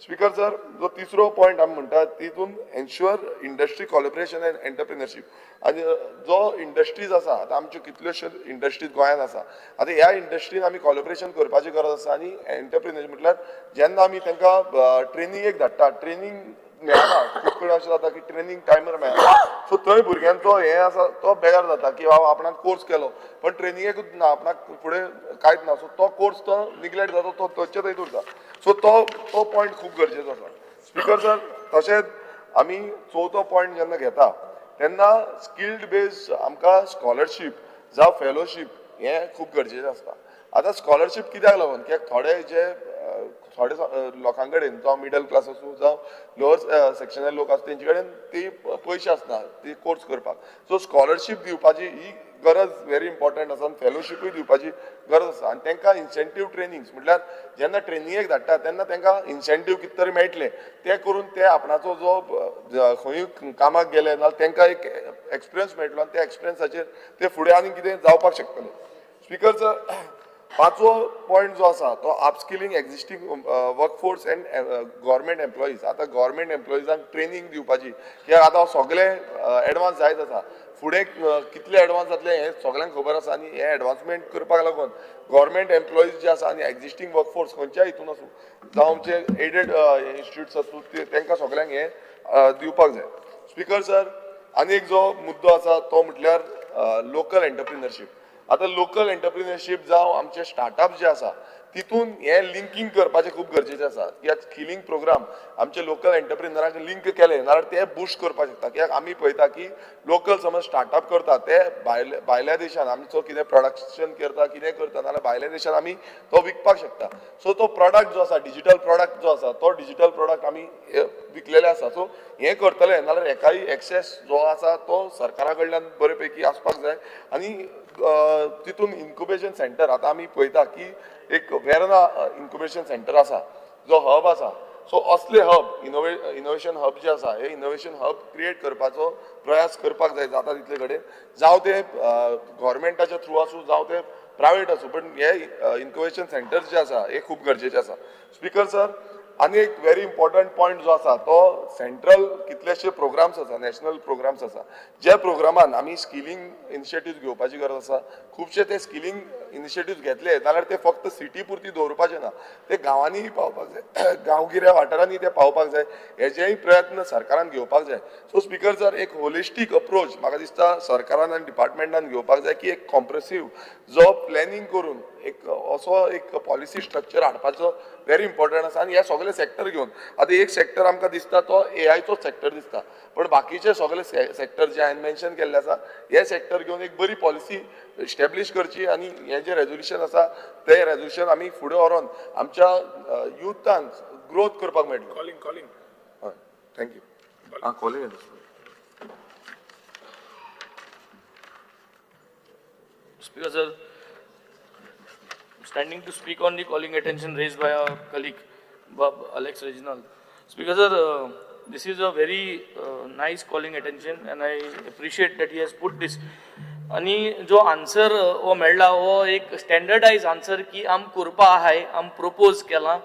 S1: स्पीकर सर जो तिसरो पॉयंट आमी म्हणटा तितून एन्श्युअर इंडस्ट्री कॉलॅबोरेशन एंड एंटरप्रिनरशीप आनी जो इंडस्ट्रीज आसा आतां आमच्यो कितल्योश्यो इंडस्ट्रीज गोंयांत आसा आतां ह्या इंडस्ट्रीन आमी कॉलॅबोरेशन करपाची गरज आसा आनी एंटरप्रिनरशीप म्हटल्यार जेन्ना आमी तांकां ट्रेनिंगेक धाडटा ट्रेनिंग मेळना खूब कडेन अशें जाता की ट्रेनिंग टायमर मेळना सो थंय भुरग्यांचो हें आसा तो बेजार जाता की बाबा आपणाक कोर्स केलो पण ट्रेनिंगेकूच ना आपणाक फुडें कांयच ना सो तो कोर्स तो निग्लेक्ट जाता तो थंयचे थंयच उरता. सो तो पॉयंट खूब गरजेचो आसा. स्पीकर सर तशेंच आमी चवथो पॉयंट जेन्ना घेता तेन्ना स्किल्ड बेज आमकां स्कॉलरशीप जावं फेलोशीप हें खूब गरजेचें आसता. आतां स्कॉलरशीप कित्याक लागून कित्याक थोडे लोकां कडेन जावं मिडल क्लास आसूं जावं लोअर सेक्शनल लोक आसा तेंचे कडेन ती पयशे आसना ती कोर्स करपाक. सो स्कॉलरशीप दिवपाची ही गरज व्हेरी इम्पॉर्टंट आसा आनी फेलोशिपूय दिवपाची गरज आसा आनी तांकां इन्सेंटीव ट्रेनिंग्स म्हटल्यार जेन्ना ट्रेनिंगेक धाडटा तेन्ना तांकां इन्सेंटीव कितें तरी मेळटले ते करून ते आपणाचो जो खंयूय कामाक गेले नाल्यार तांकां एक एक्सपिरियन्स मेळटलो आनी त्या एक्सपिरियन्साचेर ते फुडें आनी कितें जावपाक शकतले. स्पीकर सर पांचवो पॉयंट जो आसा तो upskilling existing workforce end government employees. आतां गव्हर्मेंट एम्प्लॉईजांक ट्रेनिंग दिवपाची कित्याक आतां सगळे एडवान्स जायत आसा फुडें कितले एडवान्स जातले हें सगळ्यांक खबर आसा आनी हें एडवान्समेंट करपाक लागून गव्हर्मेंट एम्प्लॉईज जे आसा आनी एक्झिस्टींग वर्कफोर्स खंयच्याय हितून आसूं जावं आमचे एडेड इन्स्टिट्यूट्स आसूं तांकां सगळ्यांक हें दिवपाक जाय. स्पीकर सर आनी एक जो मुद्दो आसा तो म्हटल्यार लोकल एंटरप्रिनरशीप. आतां लोकल एंटरप्रिनरशीप जावं आमचे स्टार्टअप जे आसा तितून हें लिंकींग करपाचें खूब गरजेचें आसा कित्याक स्किलिंग प्रोग्राम आमचे लोकल एंटरप्रिनरांक लिंक केले नाल्यार ते बूस्ट करपाक शकता. कित्याक आमी पळयता की लोकल समज स्टार्टअप करता ते भायल्या देशान आमचो कितें प्रोडक्शन करता कितें करता नाल्यार भायल्या देशान आमी तो विकपाक शकता. सो तो प्रॉडक्ट जो आसा डिजिटल प्रॉडक्ट जो आसा तो डिजिटल प्रॉडक्ट आमी विकलेले आसा. सो हें करतले नाल्यार हेकाय एक्सेस जो आसा तो सरकारा कडल्यान बरे पैकी आसपाक जाय आनी तितून इन्क्युबेशन सेंटर आतां आमी पळयता की एक वेर्ना इन्क्युबेशन सेंटर आसा जो हब आसा. सो असले हब इनोवेशन हब जे आसा हे इनोवेशन हब क्रिएट करपाचो प्रयास करपाक जाय जाता तितले कडेन जावं ते गव्हर्मेंटाच्या थ्रू आसूं जावं ते प्रायवेट आसूं पण हे इन्क्युबेशन सेंटर्स जे आसा हे खूब गरजेचे आसा. स्पीकर सर आनी एक व्हेरी इम्पॉर्टंट पॉयंट जो आसा तो सेंट्रल कितलेशे प्रोग्राम्स आसा नॅशनल प्रोग्राम्स आसा जे प्रोग्रामान आमी स्किलिंग इनिशिएटिव्ह घेवपाची गरज आसा. खुबशे ते स्किलिंग इनिशिएटिव्ह घेतले जाल्यार ते फक्त सिटी पुरती दवरपाचे ना ते गांवांनीय पावपाक जाय गांवगिऱ्या वाठारांनी ते पावपाक जाय हेजेय प्रयत्न सरकारान घेवपाक जाय. सो स्पीकर सर एक होलिस्टीक अप्रोच म्हाका दिसता सरकारान आनी डिपार्टमेंटान घेवपाक जाय की एक कॉम्प्रेसिव्ह जो प्लॅनिंग करून एक असो एक पॉलिसी स्ट्रक्चर हाडपाचो व्हेरी इम्पॉर्टंट आसा. आनी हे सगळे सेक्टर घेवन आतां एक सेक्टर आमकां दिसता तो AIचोच सेक्टर दिसता पण बाकीचे सगळे सेक्टर जे हांवें मेन्शन केल्ले आसा हे सेक्टर घेवन एक बरी पॉलिसी इस्टॅब्लीश करची आनी हें जें रेजोल्युशन आसा तें रेजोल्युशन आमी फुडें व्हरोन आमच्या युथांक ग्रोथ करपाक मेळटलो.
S10: कॉलिंग
S1: हय thank you. Calling
S6: Speaker sir, standing to speak on the calling attention raised by our colleague Alex Reginald. Speaker sir, this is a very nice calling attention and I appreciate that he has put this. आणि जो answer हो मेळ्ळा हो एक स्टँडर्डायज answer की आम करपा आहाय आम प्रोपोज केला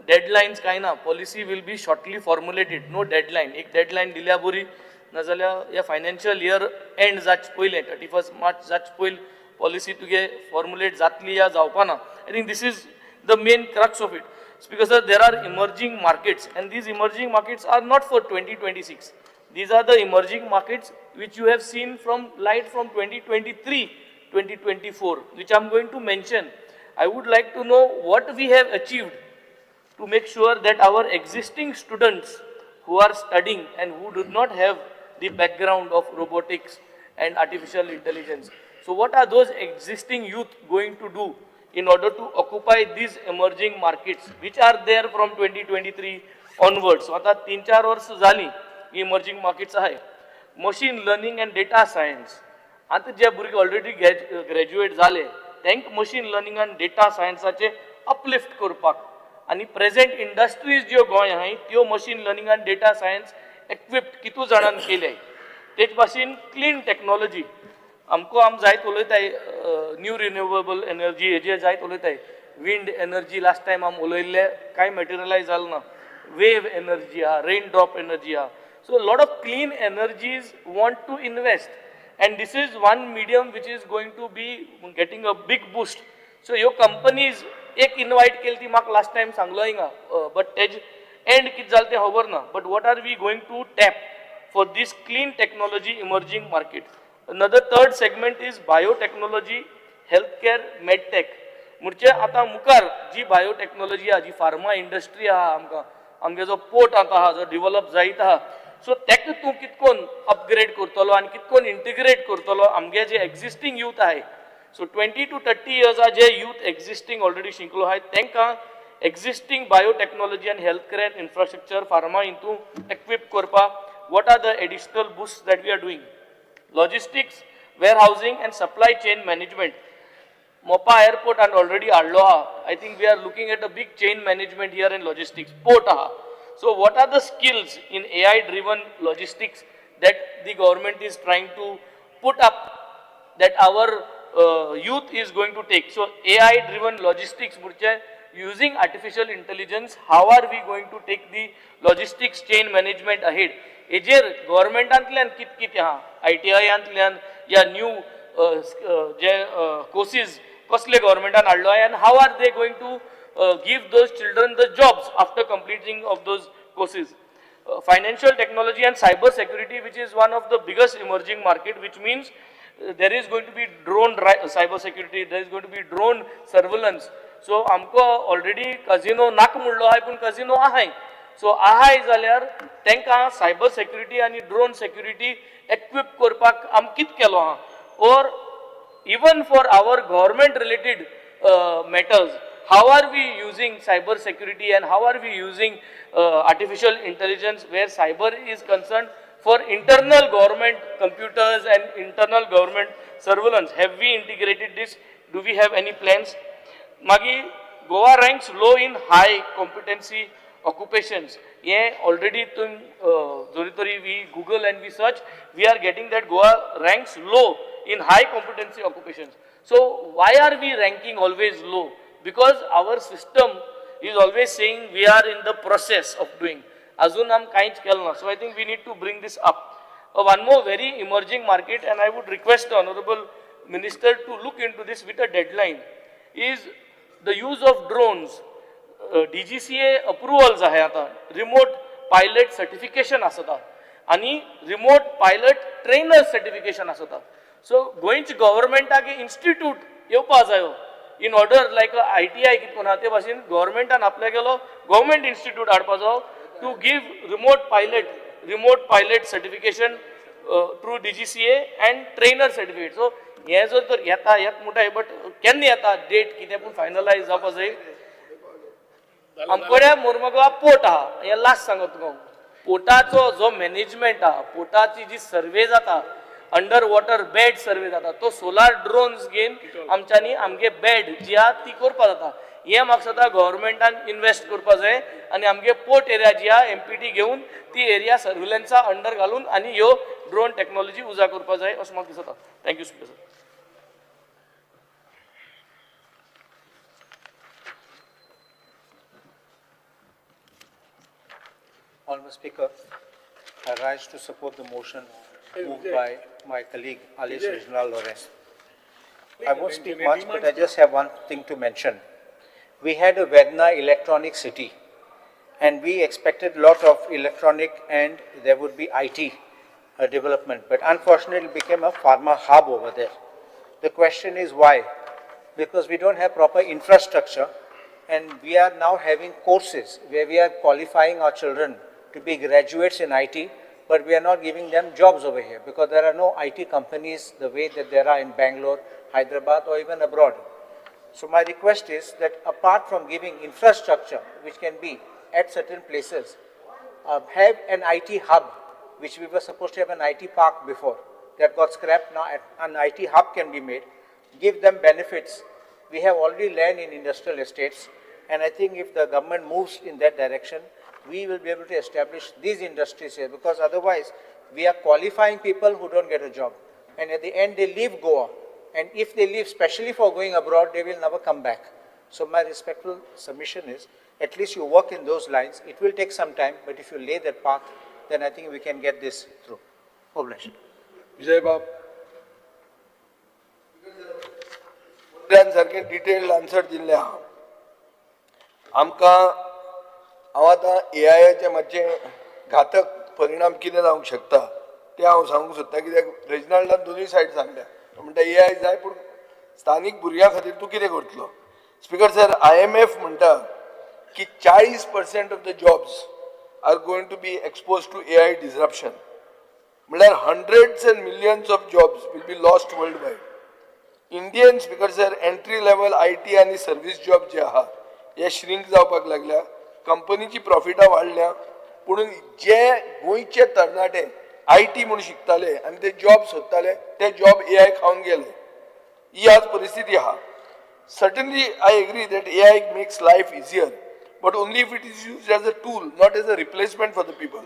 S6: डेडलायन्स काय ना, policy will be shortly formulated, no deadline. एक डेडलायन दिल्या बरी, नाजाल्यार ह्या फायनान्शियल इयर एंड जावचे पयलें 31 मार्च जावचे पयलीं पॉलिसी तुगे फॉर्म्युलेट जातली या जावपा ना. I think this is the main crux of it. Because sir, there are emerging markets, and these emerging markets are not for 2026. These are the emerging markets which you have seen from light from 2023, 2024, which I'm going to mention. I would like to know what we have achieved to make sure that our existing students who are studying and who do not have the background of robotics and artificial intelligence. So what are those existing youth going to do in order to occupy these emerging markets which are there from 2023 onwards? So आता 3-4 वर्ष झाली ही emerging markets आहे. Machine learning and data science. आता जे भुरगे already graduate झाले, त्यांक machine learning and data science चे uplift करपाक आणि present industries ज्यो गोंय आहे त्यो machine learning and data science equipped कितू जाणांन केले. तेच भाशेन clean technology. आमको आम जायत उलयताय न्यू रिन्युएबल एनर्जी हेजे जायत उलयताय. विंड एनर्जी लास्ट टायम आम उलयल्ले काय मटेरियलायज जालें ना. वेव एनर्जी आहा, रेन ड्रॉप एनर्जी आहा. So lot of clean energies want to invest, and this is one medium which is going to be getting a big boost. So ह्यो companies एक invite केली ती म्हाका last time सांगलो हिंगा, but तेज end कितें जालें तें खबर ना. But what are we going to tap for this clean technology emerging market. Another third segment is biotechnology, healthcare, medtech. मुर्चे आता मुखार जी बायोटेक्नॉलॉजी आहा, जी फार्मा इंडस्ट्री आहा, आमगे जो पोर्ट आहा जो डेव्हलप जायत आहा, सो तेका तूं कितकोन अपग्रेड करतलो आनी कितकोन इंटिग्रेट करतलो आमगे जे एक्झिस्टिंग यूथ आहे. सो 20 to 30 years जे यूथ एक्झिस्टिंग ऑलरेडी शिकलो आहे तेंकां एक्झिस्टिंग बायोटेक्नॉलॉजी आनी हेल्थकेअर इन्फ्रास्ट्रक्चर फार्मा हितून एक्विप करपाक what are the additional boosts that we are doing. Logistics, warehousing and supply chain management. Mopa airport and already Arloha. I think we are looking at a big chain management here in logistics. Port aha. So what are the skills in AI driven logistics that the government is trying to put up that our youth is going to take? So AI driven logistics using artificial intelligence, how are we going to take the logistics chain management ahead? हेजेर गव्हर्मेंटांतल्यान कित आहा, ITI या new जे courses कसले गव्हर्मेंटान हाडलो आहे, and how are they going to give those children the jobs after completing of those courses. Financial technology and cyber security, which is one of the biggest emerging market, which means there is going to be drone cyber security, there is going to be drone surveillance. So आमको already casino नाक मुडलो आहे, पण casino आहे. So आहाय जाल्यार तेंकां cyber security आनी drone security equip करपाक आम कित केलो आहा, or even for our government related matters, how are we using cyber security and how are we using artificial intelligence where cyber is concern for internal government computers and internal government surveillance. Have we integrated this? Do we have any plans? Magi Goa ranks low in high competency occupations. Yeah, already we Google and we search, we are getting that Goa ranks low in high competency occupations. So why are we ranking always low? Because our system is always saying we are in the process of doing. Azun am kainch kelna. So I think we need to bring this up. One more very emerging market, and I would request the Honorable Minister to look into this with a deadline, is the use of drones. DGCA approvals आहे आता, remote pilot certification असता आणि remote pilot trainer certification असता. So गोंयच गव्हर्मेंटाक institute येवपा जायो in order like a ITI कितको ना ते भाशेन गव्हर्मेंटान आपल्या गेलो government institute हाडपा जायो to give remote pilot certification through DGCA and trainer certificate. So हे जो तर येता येत मोठा आहे, but केन्ना येता डेट कितें पूण फायनलायज जावपा जाय. आमकडे मोरमगांवा पोर्ट आहा, हे लास्ट सांगत तुका. पोर्टाचो जो मॅनेजमेंट आहा, पोर्टाची जी सर्वे जाता, अंडर वॉटर बेड सर्वे जाता, तो सोलार ड्रोन्स घेवन आमच्यांनी आमगे बेड जी आहा ती करपा जाता. हे म्हाका सद्दा गव्हर्मेंटान इन्वेस्ट करपा जाय आनी आमगे पोर्ट एरिया जी आहा MPT घेवन ती एरिया सर्वेलन्सा अंडर घालून आनी ह्यो ड्रोन टेक्नॉलॉजी उजा करपा जाय अशें म्हाका दिसता. Thank you speaker.
S5: Honourable Speaker, I rise to support the motion moved by my colleague Alice Reginald Lawrence. I won't speak much, but I just have one thing to mention. We had a Vedna electronic city, and we expected a lot of electronic and there would be IT development, but unfortunately it became a pharma hub over there. The question is why? Because we don't have proper infrastructure, and we are now having courses where we are qualifying our children to be graduates in IT, but we are not giving them jobs over here because there are no IT companies the way that there are in Bangalore, Hyderabad, or even abroad. So my request is that apart from giving infrastructure, which can be at certain places, have an IT hub, which we were supposed to have an IT park before. That got scrapped now, an IT hub can be made, give them benefits. We have already land in industrial estates, and I think if the government moves in that direction, we will be able to establish these industries here, because otherwise we are qualifying people who don't get a job. And at the end they leave Goa, and if they leave especially for going abroad, they will never come back. So my respectful submission is, at least you work in those lines. It will take some time, but if you lay that path, then I think we can get this through. Obligation.
S8: विजय बाब सारखे detailed answer दिल्ले आहा आमकां हांव आतां एआयचे मातशे घातक परिणाम कितें जावंक शकता ते हांव सांगूंक सोदता, कित्याक रेजिनाल्डान दोनूय सायड सांगल्या. तो म्हणटा एआय जाय, पूण स्थानीक भुरग्यां खातीर तूं कितें करतलो? स्पीकर सर, IMF म्हणटा की 40% of the jobs are going to be expose to AI disruption. म्हळ्यार hundreds and millions of jobs will be lost worldwide. Indian speaker sir entry level IT आनी सर्वीस जॉब जे आहा हे shrink जावपाक लागल्या. कंपनीची प्रॉफिटां वाडल्या, पूण जे गोंयचे तरणाटे IT म्हणून शिकताले आनी ते जॉब सोदताले ते जॉब AI खावन गेले. ही आज परिस्थिती आहा. Certainly, I agree that AI makes life easier, but only if it is used as a tool, not as a replacement for the people.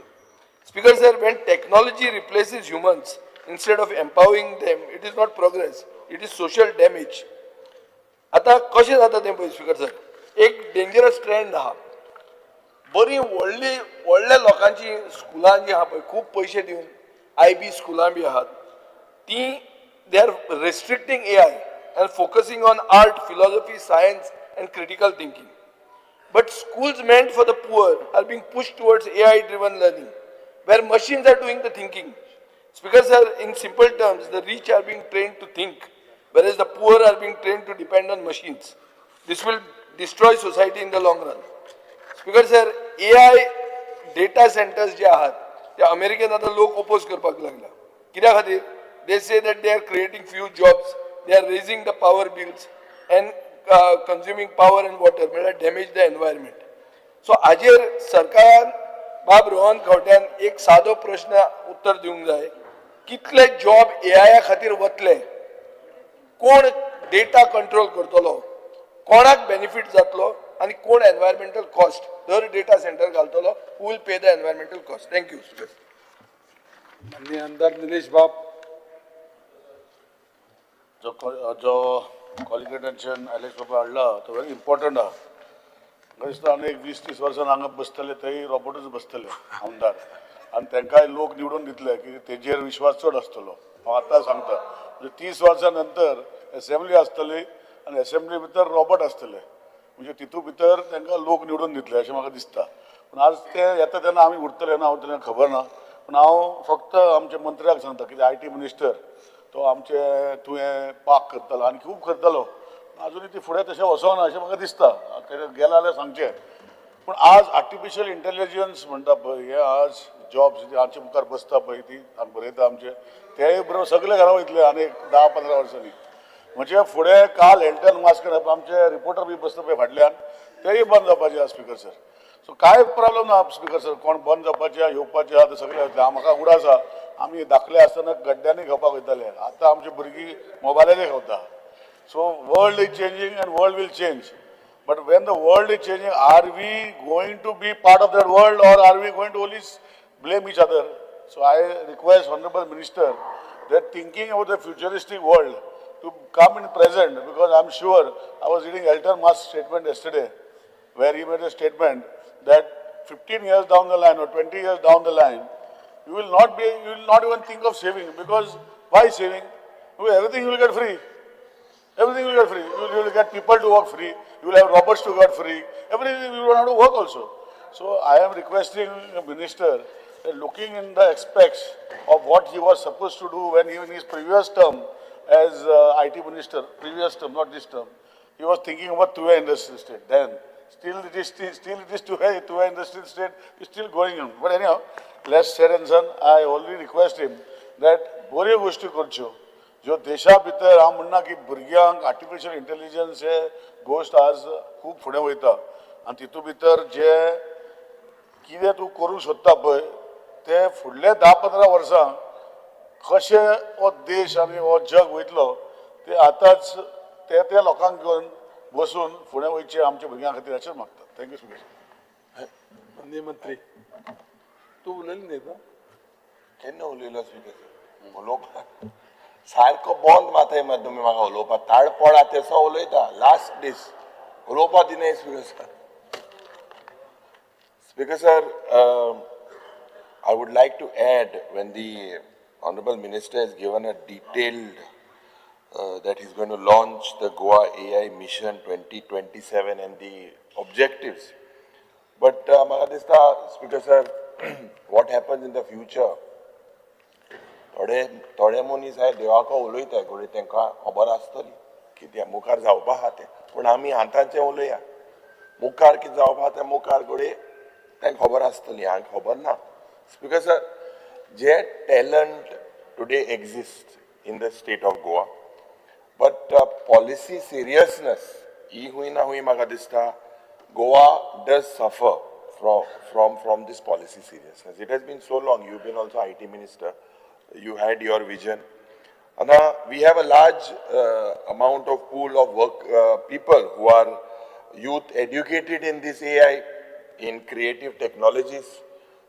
S8: Speaker sir, when technology replaces humans instead of empowering them, it is not progress, it is social damage. आता कशें जाता तें पळय speaker sir, एक dangerous trend आहा. बरी व्हडल्या लोकांची स्कुलां जी आहा पळय, खूब पयशे दिवन IB स्कुलां बी आहात, ती they are restricting AI and focusing on art, philosophy, science and critical thinking. But schools meant for the poor are being pushed towards AI-driven learning, where machines are doing the thinking. Speaker sir, in simple terms, the rich are being trained to think, whereas the poor are being trained to depend on machines. This will destroy society in the long run. Speaker sir, AI data centers जे आहात, ते अमेरिकेन आता लोक oppose करपाक लागला. कित्या खातीर? They say that they are creating few jobs, they are raising the power bills and consuming power and water, म्हळ्यार damage the environment. So हाजेर सरकार बाब रोहन खंवट्यान एक सादो प्रश्न उत्तर दिवंक जाय, कितले जॉब AI खातीर वतले, कोण डेटा कंट्रोल करतलो, कोणाक बेनिफिट जातलो आनी कोण एनवायरमेंटल कॉस्ट दर डेटा सेंटर घालतलो, who will pay the environmental cost. Thank you.
S2: माननीय आमदार निलेश बाब.
S11: जो कॉलिंग अटेंशन एलेक्स बाबा हाडला तो व्हेरी इम्पॉर्टंट आहा. दिसता आनी एक 20-30 वर्सान हांगा बसतले थंय रोबोटूच बसतले आमदार, आनी तांकांय लोक निवडून दितले की तेजेर विश्वास चड आसतलो. हांव आतां सांगता, म्हणजे 30 वर्सां नंतर असेंब्ली आसतली आनी असेंब्ली भितर रोबोट आसतले, म्हणजे तितून भितर तांकां लोक निवडून दितले अशें म्हाका दिसता. पूण आज ते येता तेन्ना आमी उरतले ना उरतले खबर ना, पूण हांव फक्त आमच्या मंत्र्याक सांगता की IT मिनिस्टर तो आमचे तुवें पाक करतलो आनी खूब करतलो, अजुनूय ती फुडें तशें वचोना अशें म्हाका दिसता. गेला जाल्यार सांगचें. पूण आज आर्टिफिशियल इंटेलिजन्स म्हणटा पळय, हे आज जॉब्स आमचे मुखार बसता पळय ती बरयता आमचे, तेय बरोबर सगळे घरा वयतले आनी 10-15 वर्सांनी. म्हणजे फुडें काल हेल्टन मास्क आमचे रिपोर्टर बी बसता पळय फाटल्यान, तेय बंद जावपाचे आहा स्पीकर सर. सो कांय प्रॉब्लेम ना स्पीकर सर, कोण बंद जावपाचे येवपाचे आहा ते सगळे वयतले. म्हाका उडास आहा, आमी धाकले आसतना गड्ड्यांनी घेवपाक वयताले, आतां आमची भुरगीं मोबायलाचेर घेवता. So world is changing and world will change. But when the world is changing, are we going to be part of that world or are we going to only blame each other? So I request Honorable Minister that thinking about the futuristic world to come in present, because I'm sure I was reading Elton Musk's statement yesterday where he made a statement that 15 years down the line or 20 years down the line, you will not even think of saving, because why saving? Because everything you will get free. Everything will get free. You will get people to work free. You will have robots to work free. Everything you will have to work also. So I am requesting the minister that looking in the aspects of what he was supposed to do when he in his previous term as IT minister, previous term, not this term, he was thinking about two-way industrial state. Then still it is two-way industrial state is still going on. But anyhow, less said and done. I only request him that बऱ्यो गोष्टी करच्यो ज्यो देशा भितर हांव म्हणना की भुरग्यांक आर्टिफिशियल इंटेलिजन्स हे गोष्ट आज खूब फुडें वयता आनी तितू भितर जे कितें तूं करूंक सोदता पळय ते फुडले 10-15 वर्सां कशें हो देश आनी हो जग वयतलो ते आतांच त्या लोकांक घेवन बसून फुडें वयचें आमच्या भुरग्यां खातीर अशेंच मागता. Thank you speaker.
S2: माननीय मंत्री तूं उलयलें न्ही तो
S4: केन्ना उलयलो स्पीकर उलोवपाक सारको बंद माताय मात तुमी म्हाका उलोवपाक ताळ पडा तेसो उलयता लास्ट दीस उलोवपाक दिनाय speaker sir I would like to add when the Honorable Minister has given a detailed that he's going to launch the Goa AI Mission 2027 and the objectives. But Speaker sir, what happens in the future? थोडे मनीस हाय देवाको उलयता घोडी तांकां खबर आसतली कितें मुखार जावपा आहा तें पूण आमी आतांचें उलया मुखार कितें जावपा आहा तें मुखार घोडी तांकां खबर आसतली हांगा खबर ना. Speaker sir, जे talent today exists in the state of Goa, but policy seriousness, ही हुई ना हुई म्हाका दिसता Goa does suffer from this policy seriousness. It has been so long. You've been also IT minister. You had your vision. And we have a large amount of pool of work people who are youth educated in this AI, in creative technologies,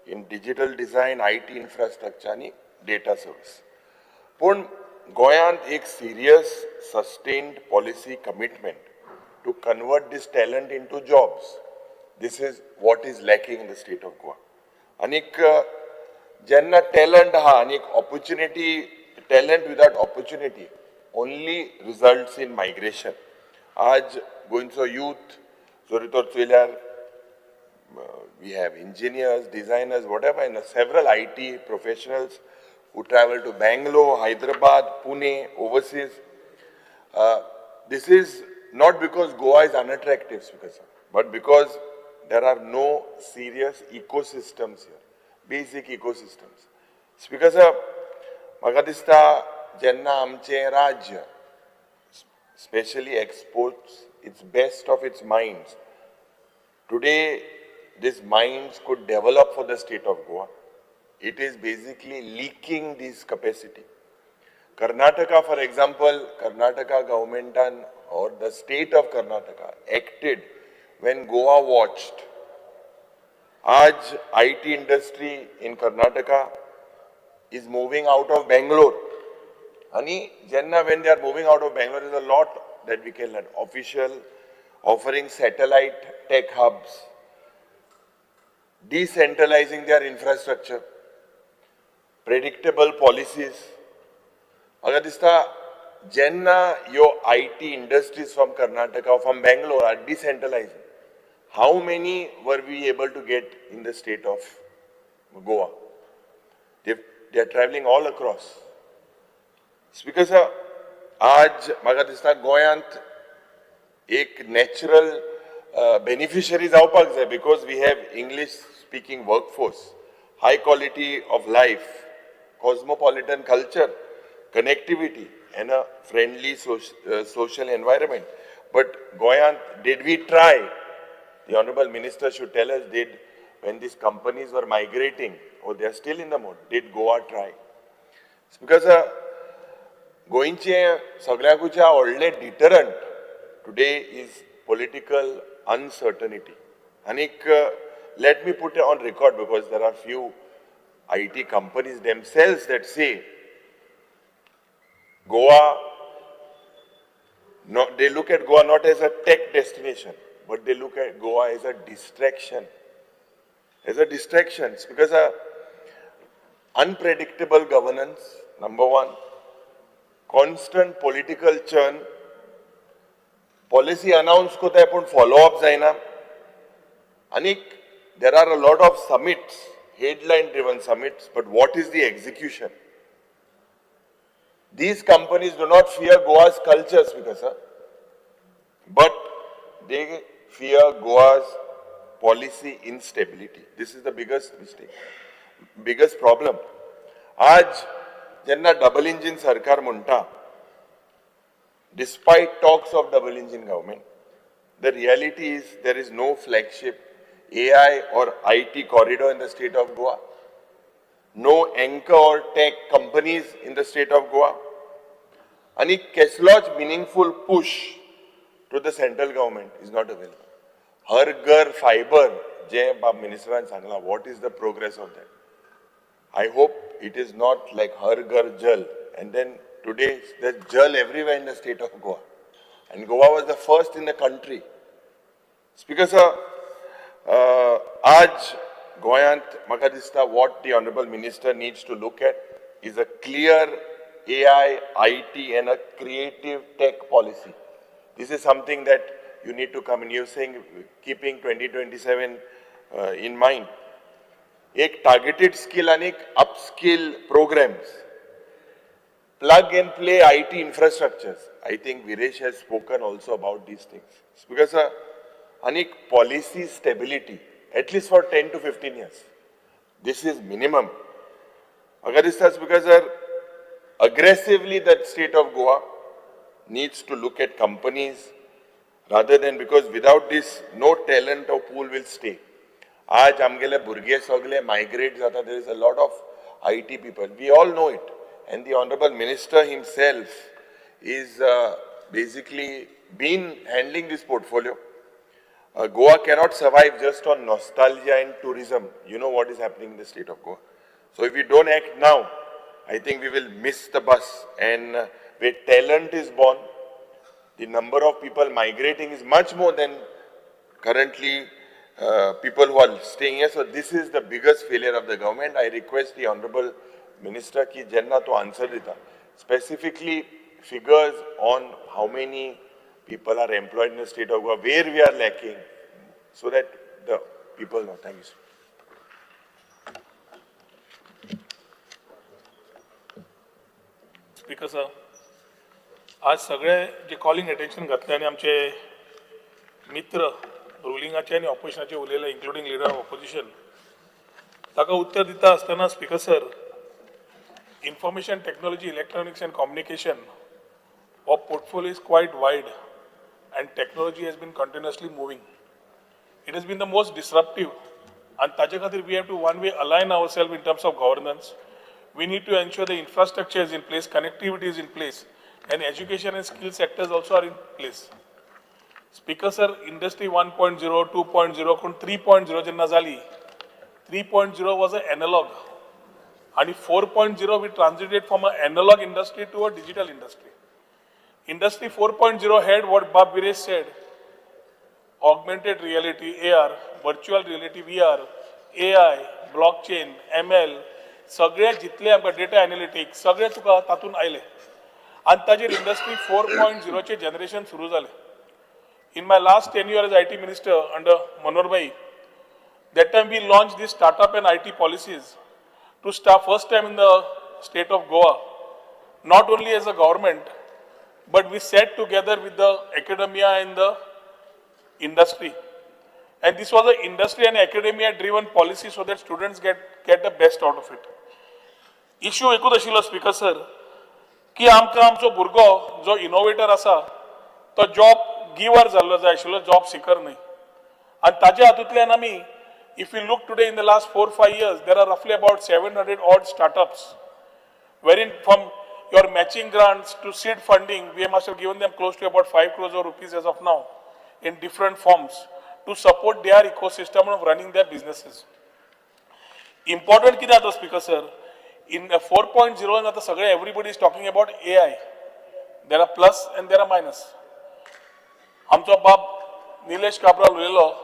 S4: in digital design, IT infrastructure and data service. But Goyant एक serious, sustained policy commitment to convert this talent into jobs. This is what is lacking in the state of Goa. Anik jenna talent ha, anik opportunity, talent without opportunity only results in migration. Aaj goincho youth, zoritor twilar, we have engineers, designers, whatever, and several IT professionals who travel to Bangalore, Hyderabad, Pune, overseas. This is not because Goa is unattractive, Speaker sir, but because there are no serious ecosystems here, basic ecosystems. Speaker sir, म्हाका दिसता जेन्ना आमचें राज्य especially exports its best of its minds, today these minds could develop for the state of Goa. It is basically leaking this capacity. Karnataka, for example, Karnataka government or the state of Karnataka acted when Goa watched. Aaj IT industry in Karnataka is moving out of Bangalore. Ani Jenna, when they are moving out of Bangalore, there is a lot that we can learn. Official, offering satellite tech hubs, decentralizing their infrastructure, predictable policies. Agar dista Jenna, your IT industries from Karnataka or from Bangalore are decentralizing. How many were we able to get in the state of Goa? They are traveling all across. Speaker sir, आज म्हाका दिसता गोंयांत एक natural beneficiary जावपाक जाय because we have English speaking workforce, high quality of life, cosmopolitan culture, connectivity and a friendly social environment. But Goyant, did we try? The Honorable Minister should tell us, did when these companies were migrating, or they are still in the mode, did Goa try? Because गोंयचें सगळ्याकूच्या व्हडलें deterrent today is political uncertainty. Anik, let me put it on record because there are few IT companies themselves that say Goa, they look at Goa not as a tech destination, but they look at Goa as a distraction. as a distraction because unpredictable governance, number one, constant political churn, policy announce ko tay पण follow up जायना, and there are a lot of summits, headline driven summits, but what is the execution? These companies do not fear Goa's culture, Speaker sir, but they fear Goa's policy instability. This is the biggest mistake, biggest problem. आज ज्यांना double engine सरकार म्हणता, despite talks of double engine government, the reality is there is no flagship AI or IT corridor in the state of Goa, no anchor or tech companies in the state of Goa, and a Kesloch meaningful push to the central government is not available. Har Ghar Fiber, Jay Bab Minister and Sangla, what is the progress of that? I hope it is not like Har Ghar Jal, and then today there's Jal everywhere in the state of Goa. And Goa was the first in the country. Speaker sir, आज Goyant Makadista, what the Honorable Minister needs to look at is a clear AI, IT and a creative tech policy. This is something that you need to come in. You're saying keeping 2027 in mind. एक targeted skill and एक upskill programs. Plug and play IT infrastructures. I think Viresh has spoken also about these things. Because and policy stability, at least for 10 to 15 years. This is minimum. Agar this is because aggressively that state of Goa needs to look at companies rather than, because without this, no talent or pool will stay. आज आमगेले भुरगे सगळे migrate जाता, there is a lot of IT people. We all know it. And the Honorable Minister himself is basically been handling this portfolio. Goa cannot survive just on nostalgia and tourism. You know what is happening in the state of Goa. So if we don't act now, I think we will miss the bus. And where talent is born, the number of people migrating is much more than currently people who are staying here. So this is the biggest failure of the government. I request the Honorable Minister ki Janna to answer it. Specifically figures on how many people are employed in the state of Goa, where we are lacking, so that the people know. Thank you, sir.
S10: Speaker sir, आज सगळे जे calling attention घातले आनी आमचे मित्र रुलिंगाचे आनी ऑपोजिशनाचे उलयले, including leader of opposition, ताका उत्तर दिता आसतना speaker sir, information technology, electronics and communication, our portfolio is quite wide and technology has been continuously moving. It has been the most disruptive, and taje khatir we have to one way align ourselves in terms of governance. We need to ensure the infrastructure is in place, connectivity is in place, and education and skill sectors also are in place. Speaker sir, industry 1.0, 2.0, 3.0 jenna zali. 3.0 was an analog. And 4.0 we transited from an analog industry to a digital industry. Industry 4.0 had what Bob Viresh said, augmented reality, AR, virtual reality, VR, AI, blockchain, ML, सगळे जितले आमकां data analytics सगळे तुका तातून आयले. आनी ताजेर industry 4.0 चे generation सुरू जालें. In my last tenure as IT minister under Manor Bhai, that time we launched these startup and IT policies to start first time in the state of Goa, not only as a government, but we sat together with the academia and the industry. And this was an industry and academia driven policy so that students get the best out of it. Issue एकूच आशिल्लो speaker sir, की आमकां आमचो भुरगो जो innovator आसा तो job गिवर जाल्लो जाय आशिल्लो, जॉब सिकर न्हय. आनी ताजे हातूंतल्यान आमी, if we look today in the last 4-5 years, there are roughly about 700 odd startups, wherein from your matching grants to seed funding, we must have given them close to about 5 crores of rupees as of now in different forms to support their ecosystem of running their businesses. Important ki that, Speaker sir, in 4.0, everybody is talking about AI. There are plus and there are minus. Amcho Bab Nilesh Kabra Lulelo,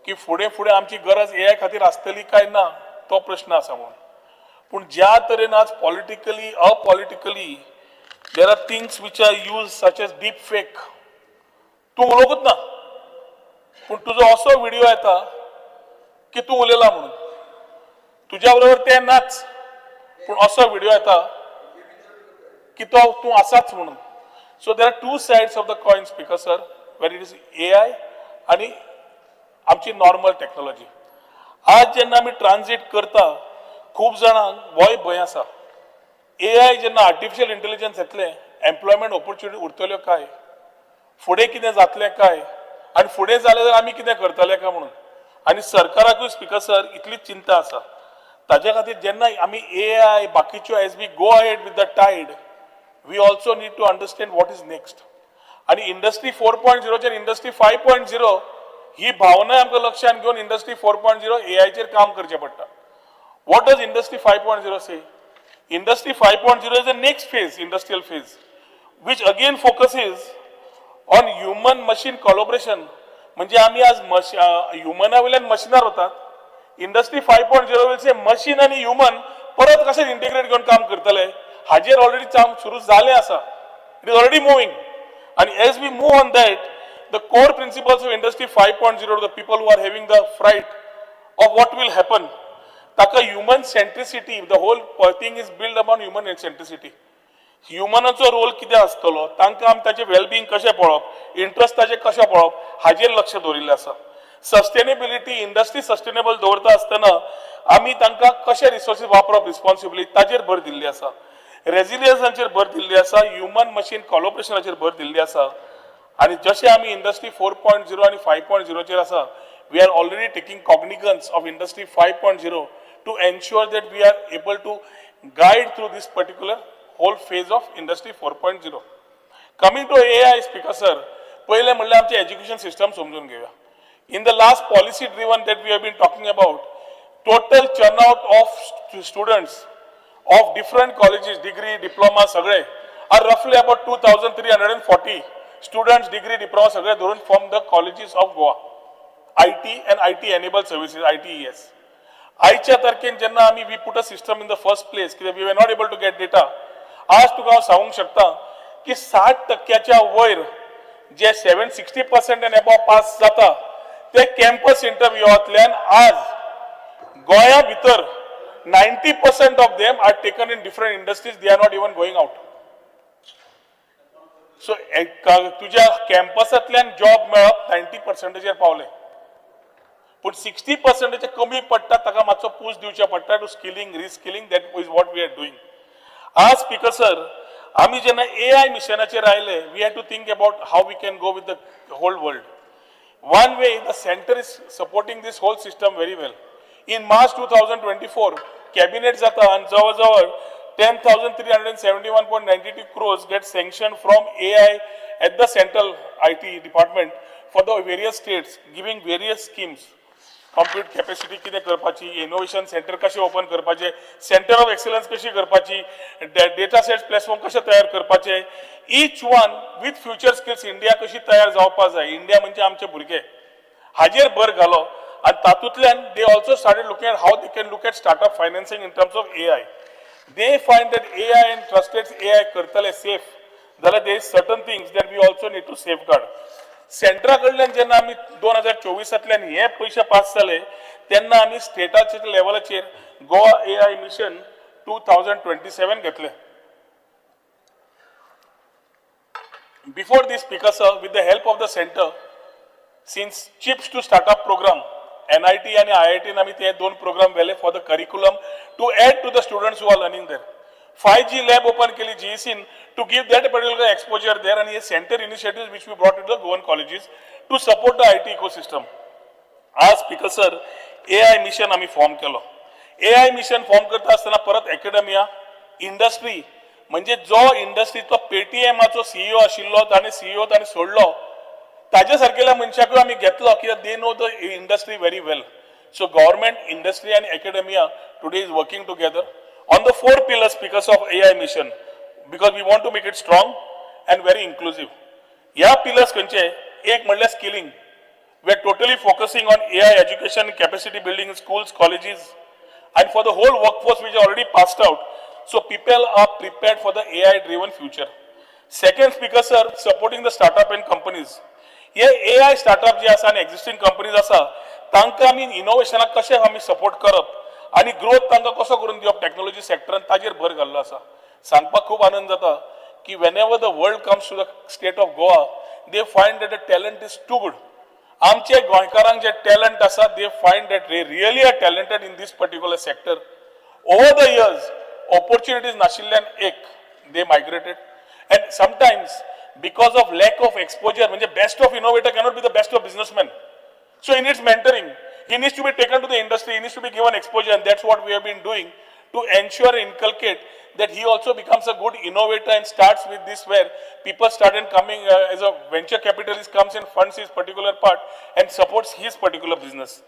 S10: की फुडें फुडें आमची गरज AI खातीर आसतली काय ना तो प्रश्न आसा म्हणून. पूण ज्या तरेन आज politically apolitically there are things which are use such as deep fake. तूं उलोवंकूच ना पूण तुजो असो व्हिडिओ येता की तूं उलयला म्हणून. तुज्या बरोबर ते नाच पूण असो व्हिडिओ येता की तो तूं आसाच म्हणून. So there are two sides of the coin speaker sir, where it is AI आनी आमची नॉर्मल टेक्नॉलॉजी. आज जेन्ना आमी ट्रान्झिट करता खूब जाणांक होय भंय आसा. AI जेन्ना आर्टिफिशियल इंटेलिजन्स येतलें, एम्प्लॉयमेंट ऑपॉर्च्युनिटी उरतल्यो काय, फुडें कितें जातलें काय, आनी फुडें जालें जाल्यार आमी कितें करतले काय म्हणून. आनी सरकाराकूय स्पीकर सर इतलीच चिंता आसा. ताज्या खातीर जेन्ना आमी AI बाकीच्यो as we go ahead with the tide, we also need to understand what is next. आनी इंडस्ट्री 4.0 चेर इंडस्ट्री 5.0 ही भावना आमकां लक्षांत घेवन इंडस्ट्री 4.0 AIचेर काम करचें पडटा. What does industry 5.0 say? Industry 5.0 is the next phase, industrial phase, which again focuses on human machine collaboration. म्हणजे आम्ही आज ह्युमना वयल्यान मशिनार वतात. इंडस्ट्री 5.0 विल से मशीन आनी ह्युमन परत कशें इंटिग्रेट घेवन काम करतले हाजेर ऑलरेडी काम सुरू जालें आसा. It is already moving. आनी as we move on that, the core principles of industry 5.0, the people who are having the fright of what will happen, ताका human centricity, the whole thing is build upon human centricity. ह्युमनाचो role कितें आसतलो, तांकां आमी ताचें wellbeing कशें पळोवप, interest ताचें कशें पळोवप हाजेर लक्ष दवरिल्लें आसा. सस्टेनेबिलिटी, इंडस्ट्री सस्टेनेबल दवरता आसतना आमी तांकां कशें रिसोर्सीस वापरप रिस्पॉन्सिबली ताचेर भर दिल्ली आसा. रेजिलियन्साचेर भर दिल्ली आसा, ह्युमन मशीन कोलॅबोरेशनाचेर भर दिल्ली आसा. आनी जशें आमी इंडस्ट्री 4.0 आनी 5.0 चेर आसा, we are already taking cognizance of industry 5.0 to ensure that we are able to guide through this particular whole phase of industry 4.0. Coming to AI speaker sir, पहिले म्हणल्यार आमचे एज्युकेशन सिस्टम समजून घेऊया. In the last policy driven that we have been talking about, total churnout of students of different colleges, degree, diploma सगळे are roughly about 2,340 students, degree, diploma सगळे धरून from the colleges of Goa. IT and IT enabled services, ITES. आयच्या तारखेन जेन्ना आमी we put a system in the first place, कित्याक we were not able to get data. आज तुका हांव सांगूंक शकता की 60% वयर जे 60% एंड अबव पास जाता ते कॅम्पस इंटरव्यूआंतल्यान आज गोंया भितर 90% of them are taken in different industries. They are not even going out. So तुज्या कॅम्पसांतल्यान जॉब मेळप 90%चेर पावले. पूण 60% कमी पडटा, ताका मातसो पूस दिवचे पडटा to skilling, reskilling. That is what we are doing. आज स्पीकर सर, आमी जेन्ना AI मिशनाचेर आयले, we had to think about how we can go with the whole world. One way the centre is supporting this whole system very well. In March 2024 cabinet जाता आनी जवळ जवळ 10,371.92 crores get sanctioned from AI at the central IT department for the various states, giving various schemes. Compute capacity कितें करपाची, innovation centre कशें open करपाचे, centre of excellence कशी करपाची, डेटा सेट प्लॅटफॉर्म कशें तयार करपाचे, each one with future skills India कशी तयार जावपा जाय. इंडिया म्हणजे आमचे भुरगे, हाजेर भर घालो. आनी तातूंतल्यान they also started looking at how they can look at startup financing in terms of AI. They find that AI and trusted AI करतले सेफ जाल्यार there is certain things that we also need to safeguard. सेंट्रा कडल्यान जेन्ना आमी 2024 हे पैसे pass जाले तेन्ना आमी स्टेटाच्या लेवलाचेर गोवा AI मिशन 2027 घेतले. Before this speaker sir, with the help of the centre, since chips to startup program, NIT आणि IIT आमी ते दोन प्रोग्राम व्हेले for the curriculum to add to the students who are learning there. 5G lab open केली GECन to give that particular exposure there, and a center initiatives which we brought to the Goan colleges to support the IT ecosystem. आज speaker sir, AI mission आम्ही form केलो. AI mission form करता असताना परत अकॅडमिया, industry, म्हणजे जो इंडस्ट्रीचो पेटीएमाचो CEO आशिल्लो ताणे CEO ताणे सोडलो, ताजे सारकेल्या मनशाकूय आम्ही घेतलो कित्याक they know the industry very well. So government, industry आणि academia today is working together on the 4 pillars speakers of AI mission, because we want to make it strong and very inclusive. या pillars खंयचे? एक म्हणल्यार skilling, We are totally focusing on AI education, capacity building in schools, colleges, and for the whole workforce which are already passed out. So people are prepared for the AI-driven future. Second, speaker sir, supporting the startup and companies. हे AI startup जे आसा आणि existing companies आसा, तांकां आमी innovationाक कशें आमी support करप आणि growth तांकां कसो करून दिवप technology sector ताजेर भर घाल्लो आसा. सांगपाक खूब आनंद जाता की whenever the world comes to the state of Goa, they find that the talent is too good. आमचे गोंयकारांक जे talent आसा, they find that they really are talented in this particular sector. Over the years, opportunities नाशिल्ल्यान they migrated, and sometimes because of lack of exposure, म्हणजे best of innovator cannot be the best of businessman. So he needs mentoring. He needs to be taken to the industry. He needs to be given exposure, and that's what we have been doing to ensure and inculcate that he also becomes a good innovator and starts with this where people started coming as a venture capitalist comes and funds his particular part and supports his particular business.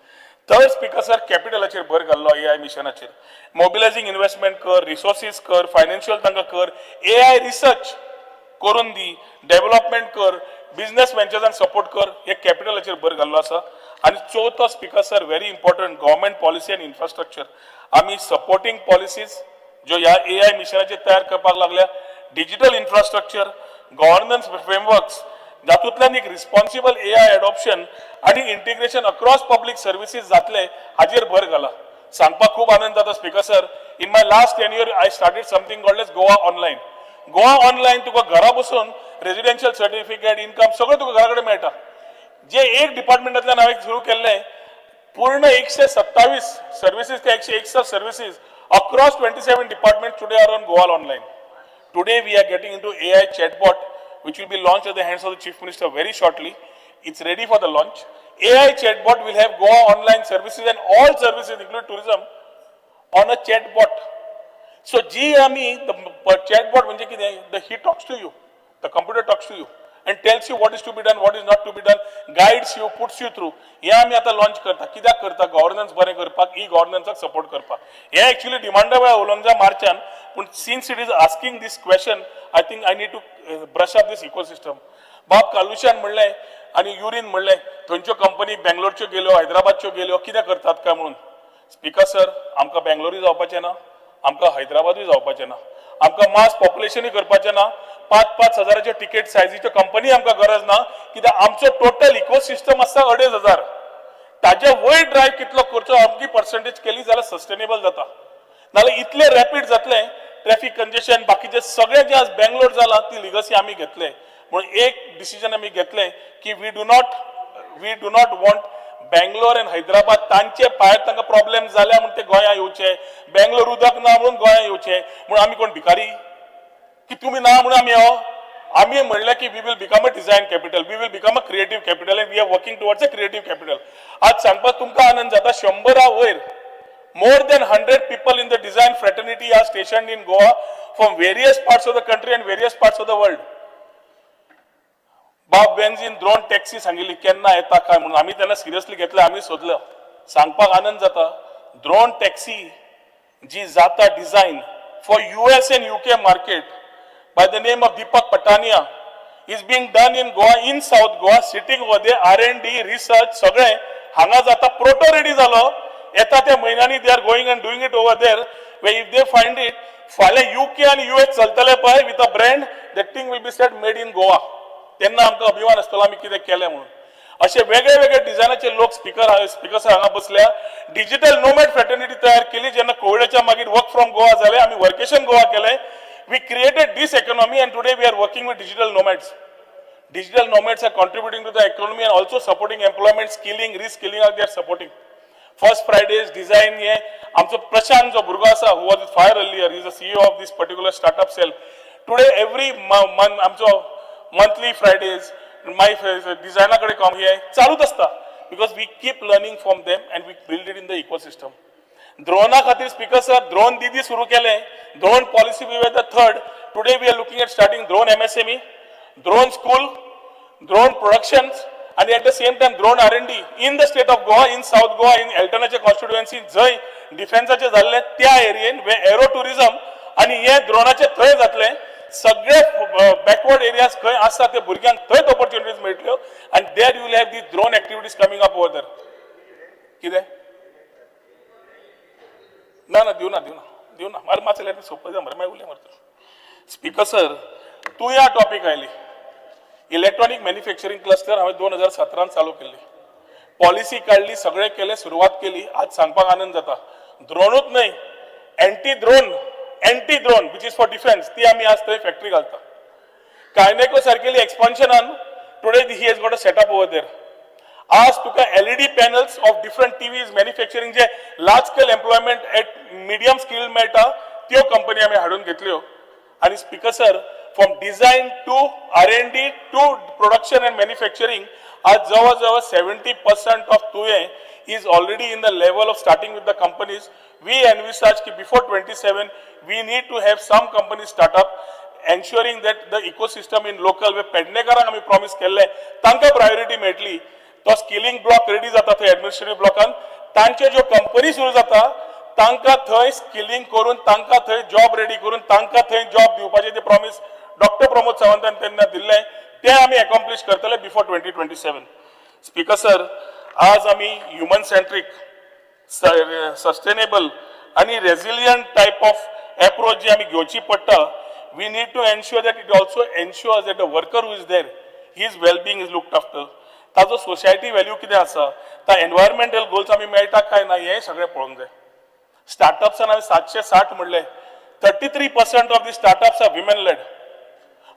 S10: Third speaker sir, capital भर घाल्लो AI मिशनाचेर. Mobilizing investment कर, resources कर, financial तांकां कर, AI research करून दी, development कर, business ventures support कर, हे कॅपिटलाचेर भर घाल्लो आसा. आणि चवथो speaker sir, very important, government policy and infrastructure. आमी सपोर्टिंग पॉलिसीज ज्यो ह्या AI मिशनाचेर तयार करपाक लागल्या, डिजिटल इन्फ्रास्ट्रक्चर, गव्हर्नन्स फ्रेमवर्क्स, जातूंतल्यान एक रिस्पॉन्सिबल AI एडॉप्शन आणि इंटिग्रेशन अक्रॉस पब्लीक सर्विसीस जातले हाजेर भर घाला. सांगपाक खूब आनंद जाता speaker sir, in my last tenure I started something called as Goa online. Goa online तुका घरा बसून रेजिडेन्शियल सर्टिफिकेट, इन्कम सगळं तुका घरा कडेन मेळटा. जे एक डिपार्टमेंटांतल्यान हांवें सुरू केल्लें, पूर्ण 127 सर्विसीस ते 161 services across 27 departments today are on Goa Online. Today we are getting into AI chatbot, which will be launched at the hands of the Chief Minister very shortly. It's ready for the launch. AI chatbot will have Goa Online services and all services, including tourism, on a chatbot. So, the chatbot म्हणजे कितें? He talks to you, the computer talks to you and tells you what is to be done, what is not to be done, guides you, puts you through. हे आमी आतां launch करता. कित्याक करता? Governance बरें करपाक, ई गव्हर्नन्साक सपोर्ट करपाक. हे एक्चुअली डिमांडा वेळा उलोवंक जाय मार्चान, पूण since it is asking this question, I think I need to brush up this ecosystem. बाब कालुशान म्हणलें आनी युरीन म्हणलें, थंयच्यो कंपनी बेंगलोरच्यो गेल्यो, हैदराबादच्यो गेल्यो, कितें करतात काय म्हणून. स्पीकर सर, आमकां बेंगलोरूय जावपाचें ना, आमकां हैदराबादूय जावपाचें ना, आमकां मास पॉप्युलेशनूय करपाचें ना, 5-5 हजाराचे टिकेट सायझीच्यो कंपनी आमकां गरज ना, कित्याक आमचो टोटल इकोसिस्टम आसा 2,500. ताजे वयर ड्रायव्ह कितलो करचो, अमकी पर्संटेज केली जाल्यार सस्टेनेबल जाता. नाल्यार इतलें रॅपीड जातलें, ट्रॅफिक कंजेशन बाकीचे सगळें जे आज बेंगलोर जालां ती लिगसी आमी घेतले. म्हणून एक डिसिजन आमी घेतलें की we do not want Bangalore and Hyderabad तांचे भायर तांकां प्रॉब्लेम जाल्या म्हणून ते गोंया येवचे, बेंगलोर उदक ना म्हणून गोंया येवचे. म्हणून आमी कोण भिकारी की तुमी ना म्हणून आमी यो? आमी म्हणलें की we will become a design capital, we will become a creative capital and we are working towards a creative capital. आज सांगपाक तुमकां आनंद जाता, 100 वयर more than 100 people in the design fraternity are stationed in Goa from various parts of the country and various parts of the world. बाब benzene drone taxi सांगिल्ली केन्ना येता काय म्हणून आमी तेन्ना सिरियसली घेतले, आमी सोदलो. सांगपाक आनंद जाता, ड्रोन टॅक्सी जी जाता design for US and UK market by the name of Deepak Patania is being done in Goa, in South Goa, sitting over there, R&D, research, सगळे हांगा जाता. प्रोटो रेडी जालो, येता त्या म्हयन्यांनी they are going and doing it over there, where if they find it, फाल्यां UK आणि US चलतले पळय with a brand, that thing will be said made in Goa. तेन्ना आमकां अभिमान आसतलो आमी कितें केलें म्हणून. अशे वेगळे वेगळे डिझायनाचे लोक स्पीकर हांगा बसल्या. डिजिटल नोमॅड फ्रॅटर्निटी तयार केली. जेन्ना कोविडाच्या मागीर वर्क फ्रॉम गोवा जालें, आमी वर्केशन गोवा केलें. We created this economy and today we are working with digital nomads. Digital nomads are contributing to the economy and also supporting employment, skilling, reskilling they are supporting. First Fridays design हे आमचो प्रशांत जो भुरगो आसा, who was with Fire earlier, he is the CEO of this particular startup cell. Today every month आमचो monthly Fridays my designer कडे come here चालूच आसता, because we keep learning from them and we build it in the ecosystem. Drona खातीर speaker sir, drone दीदी सुरू केलें. Drone policy we were the third. Today we are looking at starting drone MSME, drone school, drone productions आणि at the same time drone R&D in the state of Goa, in south Goa, in एल्टनाचे constituency जंय डिफेन्साचे जाल्ले त्या एरियेन वे arrow tourism आणि हे ड्रोनाचे थंय जातले. सगळे बॅकवर्ड एरियाज खंय आसा ते भुरग्यांक थंयच ऑपॉर्च्युनिटीज मेळटल्यो आनी there you will have the drone activities coming up over there. कितें ना दिवना मार मातशें लेट मी सोंपय जा मरे मागीर उलय मरे. स्पीकर सर तूं ह्या topic oily electronic manufacturing cluster हांवें 2017 चालू केल्ली. पॉलिसी काढली, सगळे केले, सुरवात केली. आज सांगपाक आनंद जाता ड्रोनूच न्हय anti drone which is for defence ती आमी आज थंय फॅक्टरी घालता. कायनेको सारकेली एक्सपान्शनान today he has got a setup over there. आज तुका LED panels of different TVs manufacturing जे large scale employment at medium skill मेळटा त्यो कंपनी आमी हाडून घेतल्यो. आणि speaker sir from design to R&D to production and manufacturing आज जवळ 70% ऑफ तुये is already in the level of starting with the companies. We envisage कि before 27 we need to have some companies start up ensuring that the ecosystem in local वे पेडणेकारांक आमी promise केल्ले तांकां priority मेळटली. तो skilling block ready जाता थंय administrative ब्लॉकान तांचे ज्यो कंपनी सुरू जाता तांकां थंय स्किलिंग करून तांकां थंय जॉब रेडी करून तांकां थंय जॉब दिवपाचे ते प्रॉमिस डॉक्टर प्रमोद सावंतान तेन्ना दिल्ले ते आमी एकॉम्प्लिश करतले बिफोर 2027. स्पीकर सर आज आमी ह्युमन सेंट्रीक सस्टेनेबल आणि रेजिलियंट टाइप ऑफ अप्रोच जी आमी घेवची पडटा. We need to ensure that it also ensures that the worker who is there his wellbeing is looked after. ताजो सोसायटी व्हॅल्यू कितें आसा ता एनवायरमेंटल गोल्स आमी मेळटा काय ना हें सगळें पळोवंक जाय. स्टार्टअप्सान हांवें 760 म्हणले 33% of the startups are women led.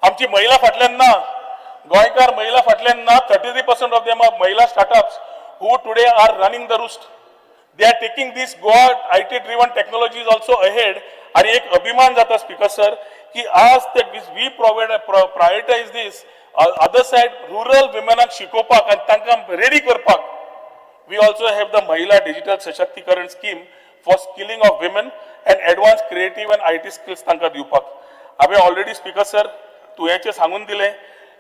S10: आमची महिला फाटल्यान ना गोंयकार महिला फाटल्यान ना 33% ऑफ देम आर महिला startups who today are running the roost. They are taking this Goa IT driven technologies also ahead. आणि एक अभिमान जाता स्पीकर सर की आज ते we prioritize this other side rural womenक शिकोवपाक आणि तांकां रेडी करपाक. We also have the Mahila Digital Sashaktikarn scheme for skilling of women and advanced creative and IT skills तांकां दिवपाक. हांवें ऑलरेडी स्पीकर सर तुवेंचे सांगून दिले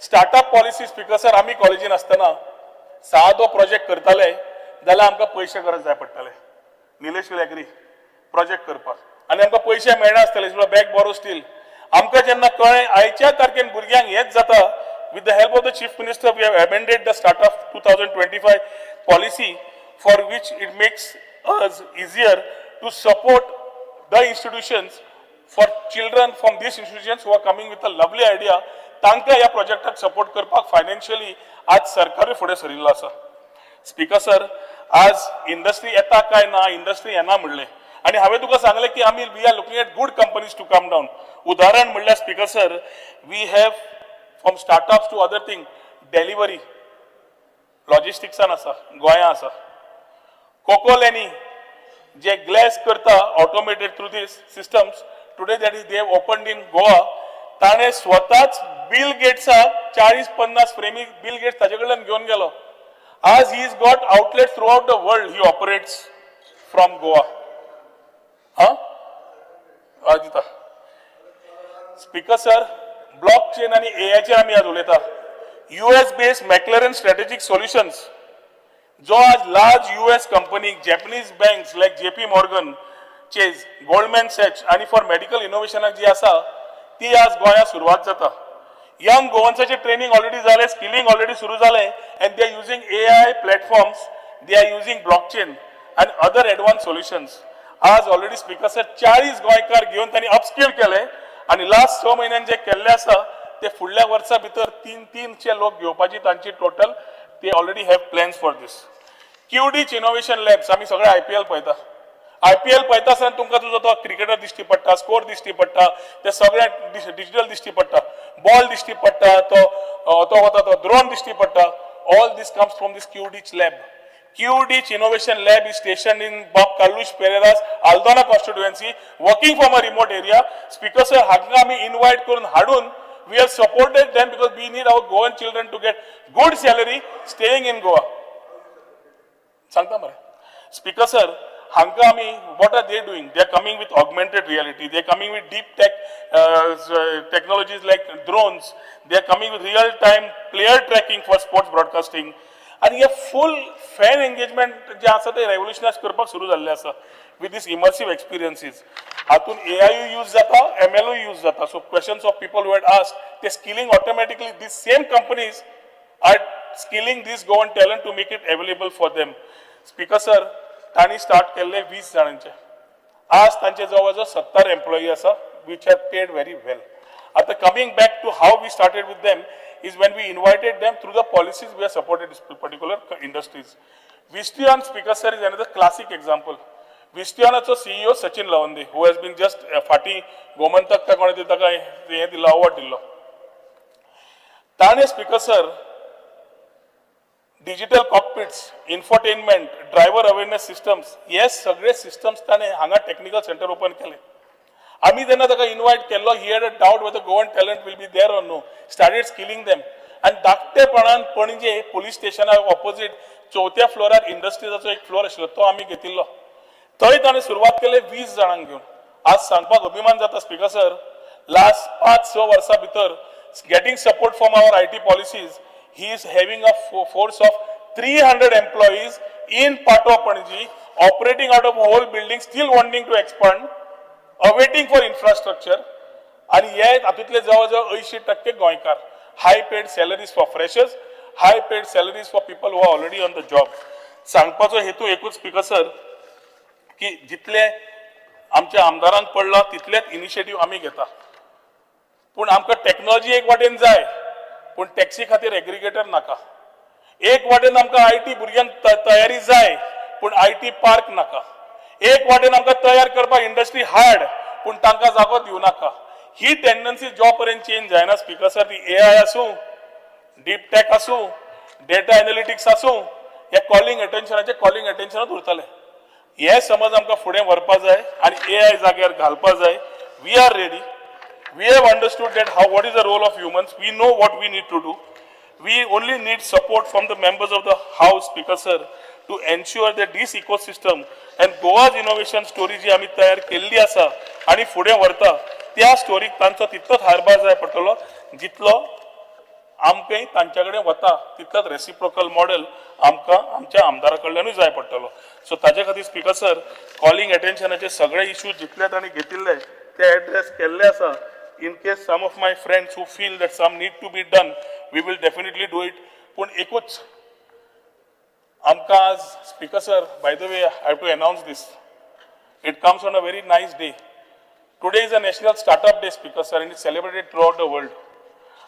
S10: स्टार्टअप पॉलिसी स्पीकर सर आमी कॉलेजीन आसतना सादो प्रोजेक्ट करताले जाल्यार आमकां पयशे गरज जाय पडटाले. निलेश विल एग्री प्रोजेक्ट करपाक आनी आमकां पयशे मेळनासताले बॅक बॉरो स्टील. आमकां जेन्ना कळ्ळें आयच्या तारखेन भुरग्यांक हेच जाता with the help of the chief minister we have amended the startup 2025 policy for which it makes us easier to support the institutions for children from these institutions who are coming with a lovely idea. तांकां ह्या प्रोजेक्टाक support करपाक financially आज सरकारूय फुडें सरिल्लो आसा. Speaker sir आज industry येता काय ना इंडस्ट्री येना म्हणलें आनी हांवें तुका सांगलें की आमी we are looking at good companies to come down. उदाहरण म्हणल्यार speaker sir we have from startups to other thing delivery लॉजिस्टिक्सान आसा गोंयां आसा. कोकोलेनी जे ग्लेस करता automated through these systems today that is they have opened in Goa. ताणें स्वताच बिल गेट्साक 40-50 फ्रेमी बिल गेट्स ताजे कडल्यान घेवन गेलो. आज he is got outlets throughout the world he operates from Goa. दिता स्पीकर सर ब्लॉक चेन आणि एआयचेर आमी आज उलयता. US based McLaren strategic solutions जो आज large US company Japanese banks like JP Morgan, Chase, Goldman Sachs आणि for medical इनोव्हेशनाक जी आसा ती आज गोंयांत सुरवात जाता. यंग गोवन्साचे ट्रेनिंग ऑलरेडी जाले, स्किलिंग ऑलरेडी सुरू जाले and they are using AI platforms, they are using blockchain and other advance solutions. आज ऑलरेडी स्पीकर सर 40 गोंयकार घेवन तांणी अपस्किल केले आणि लास्ट 6 म्हयन्यान जे केल्ले आसा ते फुडल्या वर्सा भितर 300 लोक घेवपाची तांची टोटल ते already have plans for this. QDich innovation labs आमी सगळे IPL पळयता. IPL पळयता आसतना तुमकां तुजो तो क्रिकेटर दिश्टी पडटा, स्कोर दिश्टी पडटा, ते सगळे डिजिटल दिश्टी पडटा, बॉल दिश्टी पडटा, तो वता तो ड्रोन दिश्टी पडटा. All this comes from this QDich lab. QDich Innovation Lab is stationed in Bob Carlush Pereira's Aldona constituency, working from a remote area. Speaker sir, हांगा आमी invite करून हाडून we have supported them because we need our Goan children to get good salary staying in Goa. सांगता मरे. Speaker sir, हांगा आमी what are they doing? They are coming with augmented reality. They are coming with deep tech technologies like drones. They are coming with real-time player tracking for sports broadcasting. आणि हे फुल fan engagement जे आसा ते रेव्होल्युशनायज करपाक सुरू जाल्ले आसा. with these immersive experiences. हातून AIU use जाता, MLU use जाता. So questions of people who had asked, they skilling automatically. These same companies are skilling this government talent to make it available for them. Speaker sir, ताणी start केले 20 जणांचे. आज तांचे जवळजवळ 70 employee असा, which are paid very well. After coming back to how we started with them is when we invited them through the policies we have supported this particular industries. Visteon, Speaker sir, is another classic example. Visteon's CEO Sachin Lavande, who has been just फाटी गोमंतक का कोणी दिता काय हे दिला award दिलो. ताणे Speaker sir, digital cockpits, infotainment, driver awareness systems, हे सगळे सिस्टम्स ताणे हांगा टेक्निकल सेंटर ओपन केले. आम्ही त्यांना ताका इन्वाइट केल्लो, he had a doubt whether government talent will be there or no, started skilling them. आनी धाकटेपणान पणजे पुलीस स्टेशना ऑपोजिट 4थ्या फ्लोरार इंडस्ट्रीजाचो एक फ्लोर आशिल्लो, तो आमी घेतिल्लो. थंय ताणें सुरवात केली 20 जाणांक घेवन. आज सांगपाक अभिमान जाता स्पीकर सर, लास्ट 5-6 वर्सां भितर getting support from our IT policies, he is having a force of 300 employees in Patwa Panaji, operating out of a whole building, still wanting to expand, awaiting for infrastructure. And yet, हातूंतले जवळजवळ 80% गोंयकार. High paid salaries for freshers, high paid salaries for people who are already on the job. सांगपाचो हेतू एकूच speaker sir, की जितले आमच्या आमदारांक पडला तितलेच इनिशिएटिव्ह आमी घेता. पूण आमकां टेक्नॉलॉजी एक वाटेन जाय, पण टॅक्सी खातीर एग्रिगेटर नाका. एक वाटेन आमकां IT भुरग्यांक तयारी जाय, पण IT पार्क नाका. एक वाटेन आमकां तयार करपाक इंडस्ट्री हाड, पण तांकां जागो दिवं नाका. ही टेंडन्सी जो पर्यंत चेंज जायना स्पीकर सर, ती AI आसूं, डीप टॅक आसूं, डेटा एनालिटिक्स आसूं, हे कॉलिंग अटेन्शनात उरतले. हे समज आमकां फुडें व्हरपा जाय आनी AI जाग्यार घालपा जाय. We are ready. We have understood that what is the role of humans. We know what we need to do. We only need support from the members of the House, Speaker sir, to ensure that this ecosystem and Goa's innovation story जी आम्ही तयार केल्ली आसा आणि फुडें व्हरता, त्या स्टोरीक तांचो तितलोच हारभार जाय पडटलो जितलो आमकां तांच्या कडेन वता तितलोच रेसिप्रोकल मॉडेल आमकां आमच्या आमदारा कडल्यानूय जाय पडटलो. सो ताचे खातीर स्पीकर सर, कॉलिंग अटेन्शनाचे सगळे इश्यूज जितले तांणी घेतिल्ले ते एड्रेस केल्ले आसा. In case some of my friends who feel that some need to be done, we will definitely do it. But ekut, amka as Speaker sir, by the way, I have to announce this. It comes on a very nice day. Today is a National Startup Day, Speaker sir, and it's celebrated throughout the world.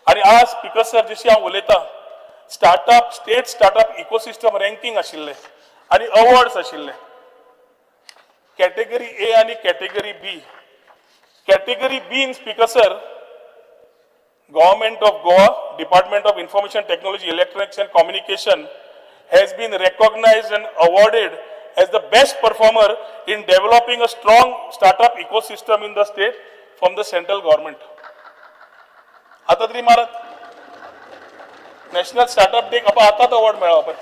S10: And as Speaker sir, जशी हांव उलयता, state startup ecosystem ranking आशिल्ले, आणि awards आशिल्ले. Category A आणि Category B. Category B in Speaker sir, Government of Goa, Department of Information Technology, Electronics and Communication has been recognized and awarded as the best performer in developing a strong startup ecosystem in the state from the central government. आता तरी मारत National Startup Day कपा आताच award मेळ्ळा पण.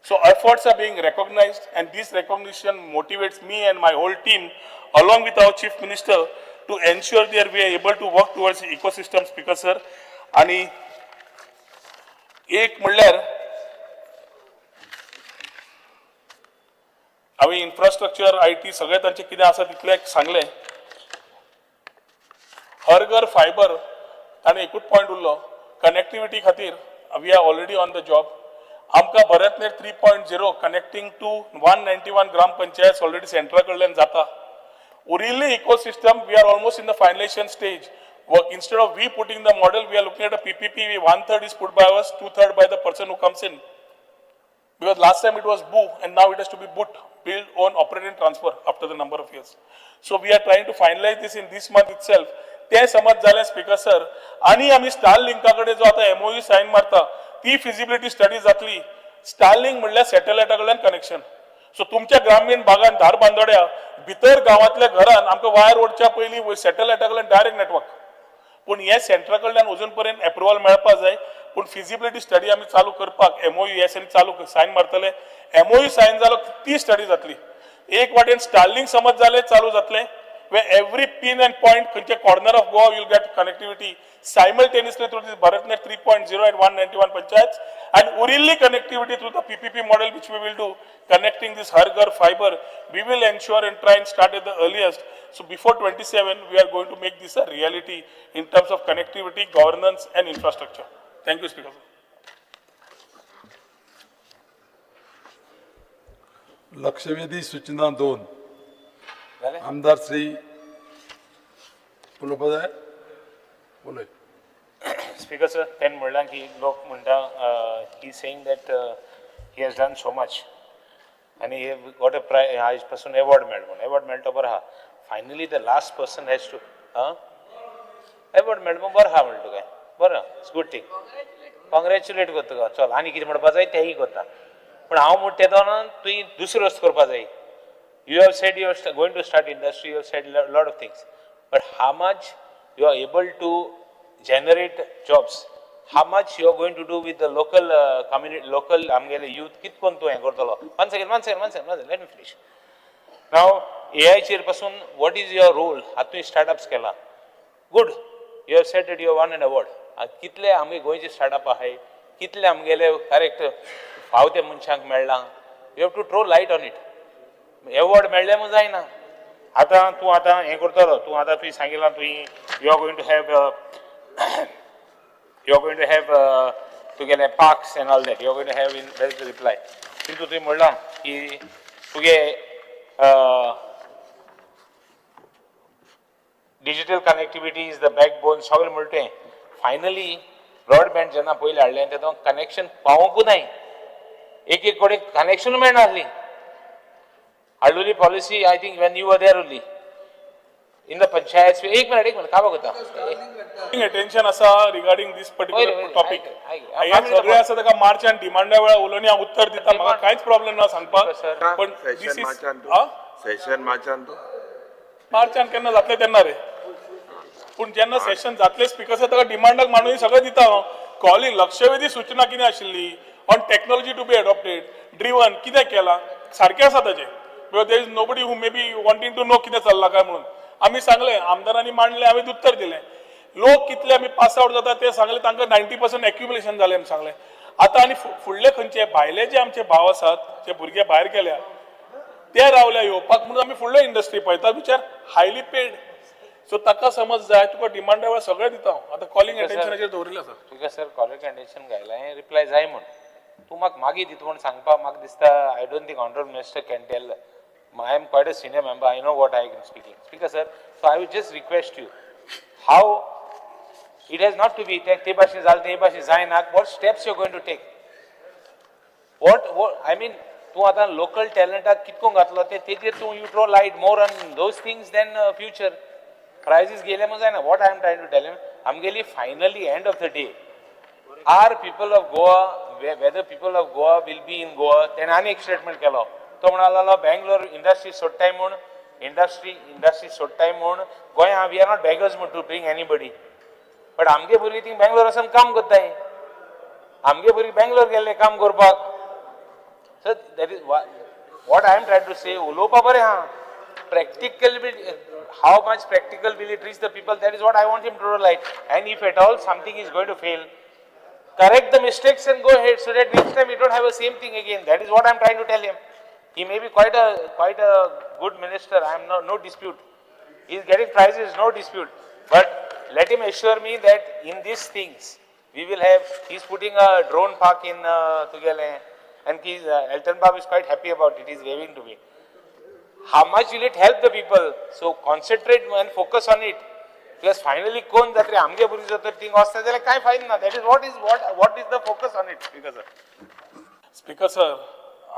S10: So efforts are being recognized, and this recognition motivates me and my whole team, along with our Chief Minister, to ensure that we are able to work towards the ecosystem, Speaker sir. आणि एक म्हणल्यार हांवें infrastructure IT सगळे तांचे कितें आसा तितले सांगले. हर घर फायबर ताणें एकूच पॉयंट उरलो, कनेक्टिविटी खातीर we are already on the job. आमकां BharatNet 3.0 connecting to 191 gram panchayat already सेंट्रा कडल्यान जाता. उरिल्ली ecosystem we are almost in the finalisation stage. Instead of we putting the model, we are looking at a PPP. 1/3 is put by us, 2/3 by the person who comes in. Because last time it was BOO, and now it has to be BOOT, build, own, operate and transfer after the number of years. So we are trying to finalize this in this month itself. ते समज झाले speaker sir. आणि आम्ही स्टारलिंकाकडे जो आता MOU sign मारता, ती feasibility study जातली. स्टारलिंक म्हणल्यार सॅटेलायटा कडल्यान कनेक्शन. सो तुमच्या ग्रामीण भागात धार बांदोड्या भितर गावातल्या घरान आमकां वायर ओडच्या पयलीं सॅटेलायटा कडल्यान डायरेक्ट नेटवर्क. पण हे सेंट्रा कडल्यान अजून पर्यंत अप्रुवल मेळपा जाय. पण फिजिबिलिटी स्टडी आमी चालू करपाक MOU चालू साइन मारतले. MOU साइन जालो ती स्टडी जातली. एक वाटेन स्टारलिंक समज जाले चालू जातले, where every pin and point, खंयच्या corner of Goa you'll get connectivity simultaneously through this BharatNet 3.0 at 191 panchayats, and urilli connectivity through the PPP model which we will do, connecting this Har Ghar fiber. We will ensure and try and start at the earliest. So before 27, we are going to make this a reality in terms of connectivity, governance and infrastructure. Thank you, Speaker.
S2: लक्षवेधी सूचना 2 आमदार श्री उलोवपा जाय उलय.
S9: Speaker sir, then म्हणला की लोक म्हणटा he is saying that he has done so much and he got a prize आज पासून award मेळ्ळो. Award मेळ्ळो बरो आहा. Finally the last person has to award मेळ्ळो बरो आहा म्हणटा काय बरो. It's good thing. Congratulate करता तुका. चल आनी कितें म्हणपा जाय तेंय करता. पण हांव म्हणटा तेदो न्हू तुवें दुसरी वस्त करपा जाय. You have said you are going to start industry, you have said a lot of things. But how much you are able to generate jobs? How much you are going to do with the local community, local youth? कितकोन तूं हें करतलो? One second, let me finish. Now, AI चेर पासून what is your role? हातूंत startups केला. Good. You have said that you have won an award. कितले आमगे गोंयचे startup आहाय? कितले आमगेले correct फावते मनशांक मेळ्ळा? You have to throw light on it. Award मेळ्ळे म्हूण जायना. आतां तूं आतां हें करतलो. तूं आतां तुवें सांगिलां तुवें you are going to have तुगेले parks and all that you are going to have in that reply. किंतु तुवें म्हणलां की तुगे digital connectivity is the backbone सगळें म्हणलें. फायनली ब्रॉडबँड जेन्ना पयलीं हाडलें तेन्ना कनेक्शन पावोंकूच नाय. एक कडेन connection मेळनासलीं. Aluli policy, I think when you were there only. In the panchayats, एक minute, काय बघता?
S10: Attention असा regarding this particular topic. ह्या सगळे असं तेका मार्च आणि डिमांडा वेळा उलोवनी हांव उत्तर दिता. म्हाका कांयच प्रॉब्लेम ना सांगपाक. पण
S4: सेशन
S10: मार्चान केन्ना जातले तेन्ना रे. पूण जेन्ना सेशन जातले स्पीकर तेका डिमांडाक मांडून सगळें दिता हांव. कॉलिंग लक्षवेधी सूचना कितें आशिल्ली on technology to be adopted driven कितें केला सारकें आसा ताजें. Because there is nobody who may be wanting to know कितें चल्ला काय म्हणून. आमी सांगले आमदारांनी मांडले आमी उत्तर दिलें. लोक कितले आमी पास आउट जाता ते सांगले तांकां 90% एक्युमुलेशन जालें आमी सांगलें. आतां आनी फुडले खंयचे भायले जे आमचे भाव आसात जे भुरगे भायर गेल्या ते रावल्या येवपाक म्हणून आमी फुडले इंडस्ट्री पळयता विचार हायली पेड. सो ताका समज जाय तुका डिमांडा वेळा सगळें दिता हांव. आतां कॉलिंग एटेन्शनाचेर दवरिल्लें आसा.
S9: तुका सर कॉलिंग एटेन्शन घायलां रिप्लाय जाय म्हूण. तूं म्हाका मागीर दिता म्हूण सांगपाक म्हाका दिसता I don't think honourable minister can tell. I am quite a senior member. I know what I am speaking. Speaker sir, so I would just request you, how it has not to be tebashi zal tebashi zainak. What steps you are going to take? What I mean, tu ata local talent kitko gatlo te तेजेर tu you throw light more on those things than future prizes gele mo zaina. What I am trying to tell him, amgeli finally end of the day, are people of Goa, whether people of Goa will be in Goa, then any statement kelo. तो म्हणाला Bangalore industry सोडटाय म्हूण industry सोडटाय म्हूण गोंया we R not beggars म्हूण to bring anybody. But आमगे भुरगीं thing Bangalore वचून काम करताय. आमगे भुरगीं बँगलोर गेल्ले काम करपाक. So that is what I am try to say. उलोवपा बरें आहा. Practical how much practical will it reach the people. That is what I want him to like. And if at all something is going to fail, correct the mistakes and go ahead so that next time we don't have the same thing again. That is what I am trying to tell him. He may be quite a good minister. I am no dispute. He is getting prizes, no dispute. But let him assure me that in these things we will have. He is putting a drone park in Tugale, and Elton Bob is quite happy about it. He is waving to me. How much will it help the people? So concentrate and focus on it. Because finally, कोण जातले आमगे भुरगीं जाता thing वचता जाल्यार कांय फायदो ना. That is what is the focus on it, Speaker sir.
S10: Speaker sir.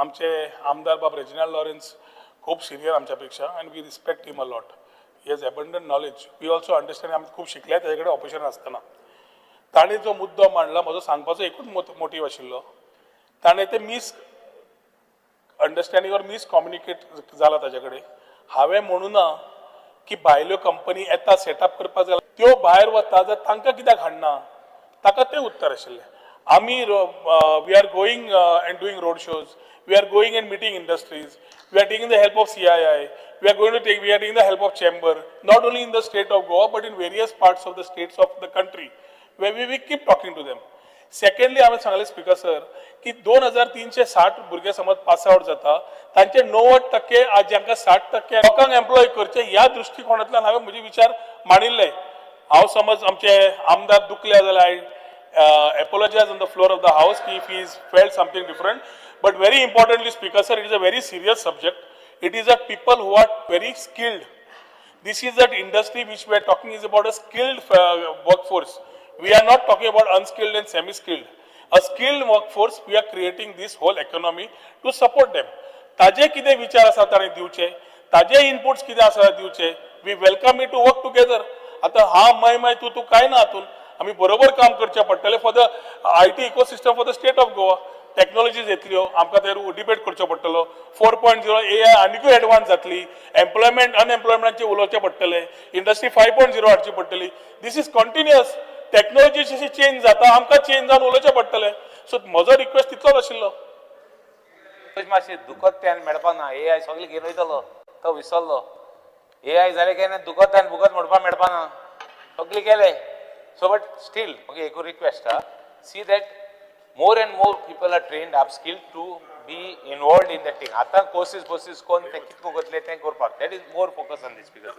S10: आमचे आमदार बाब रेजिनाल्ड लॉरेन्स खूप सिनियर आमच्यापेक्षा and we respect him a lot. He has abundant knowledge. We also understand. आमी खूप शिकल्या ताजे कडेन ऑपरेशन आसतना. ताणें जो मुद्दो मांडला म्हजो सांगपाचो एकूच मोटीव आशिल्लो. ताणें ते मिस अंडरस्टँडिंग और मिस कम्युनिकेट जाला ताजे कडेन. हांवें म्हणूं ना की भायल्यो कंपनी येता सेटअप करपाक जाल्यार त्यो भायर वता जाल्यार तांकां कित्याक हाडना. ताका तें उत्तर आशिल्लें. आमी we are going and doing road shows. We are going and meeting industries. We are taking the help of CII. we are taking the help of chamber, not only in the state of Goa, but in various parts of the states of the country, where we keep talking to them. Secondly, हांवें सांगलें speaker sir की 2360 भुरगे समज pass out जाता तांचे 90% आज जांकां 60% लोकांक एम्प्लॉय करचे ह्या दृष्टिकोनांतल्यान हांवें म्हजे विचार मांडिल्ले. हांव समज आमचे आमदार दुखले जाल्यार I apologize on the floor of the house if he is felt something different. But very importantly, Speaker sir, it is a very serious subject. It is a people who are very skilled. This is that industry which we are talking is about a skilled workforce. We are not talking about unskilled and semi-skilled. A skilled workforce, we are creating this whole economy to support them. ताजे कितें विचार आसा ताणें दिवचे, ताजे inputs कितें आसा दिवचे. We welcome it to work together. आता हा मै तू काय ना हातून आमी बरोबर काम करचें पडटलें for the IT ecosystem for the state of Goa. Technologies येतल्यो आमकां तेर डिबेट करचो पडटलो. 4.0 AI आनीकूय एडवान्स जातली. एम्प्लॉयमेंट अनएम्प्लॉयमेंटाचेर उलोवचें पडटलें. इंडस्ट्री 5.0 हाडची पडटली. दिस इज कंटिन्युअस. टेक्नॉलॉजी जशी चेंज जाता आमकां चेंज जावन उलोवचें पडटलें. सो म्हजो रिक्वेस्ट तितलोच आशिल्लो.
S12: मातशें दुखत मेळपा ना. AI सगळें घेवन वयतलो तो विसरलो. AI जालें काय ना दुखत आनी भुगत म्हणपाक मेळपा ना. सगळें केलें. So but still, okay, a request, see that more and more people are trained, upskilled to be involved in that thing. आता courses कोण ते कितको करतले ते करपाक. That is more focus on this because.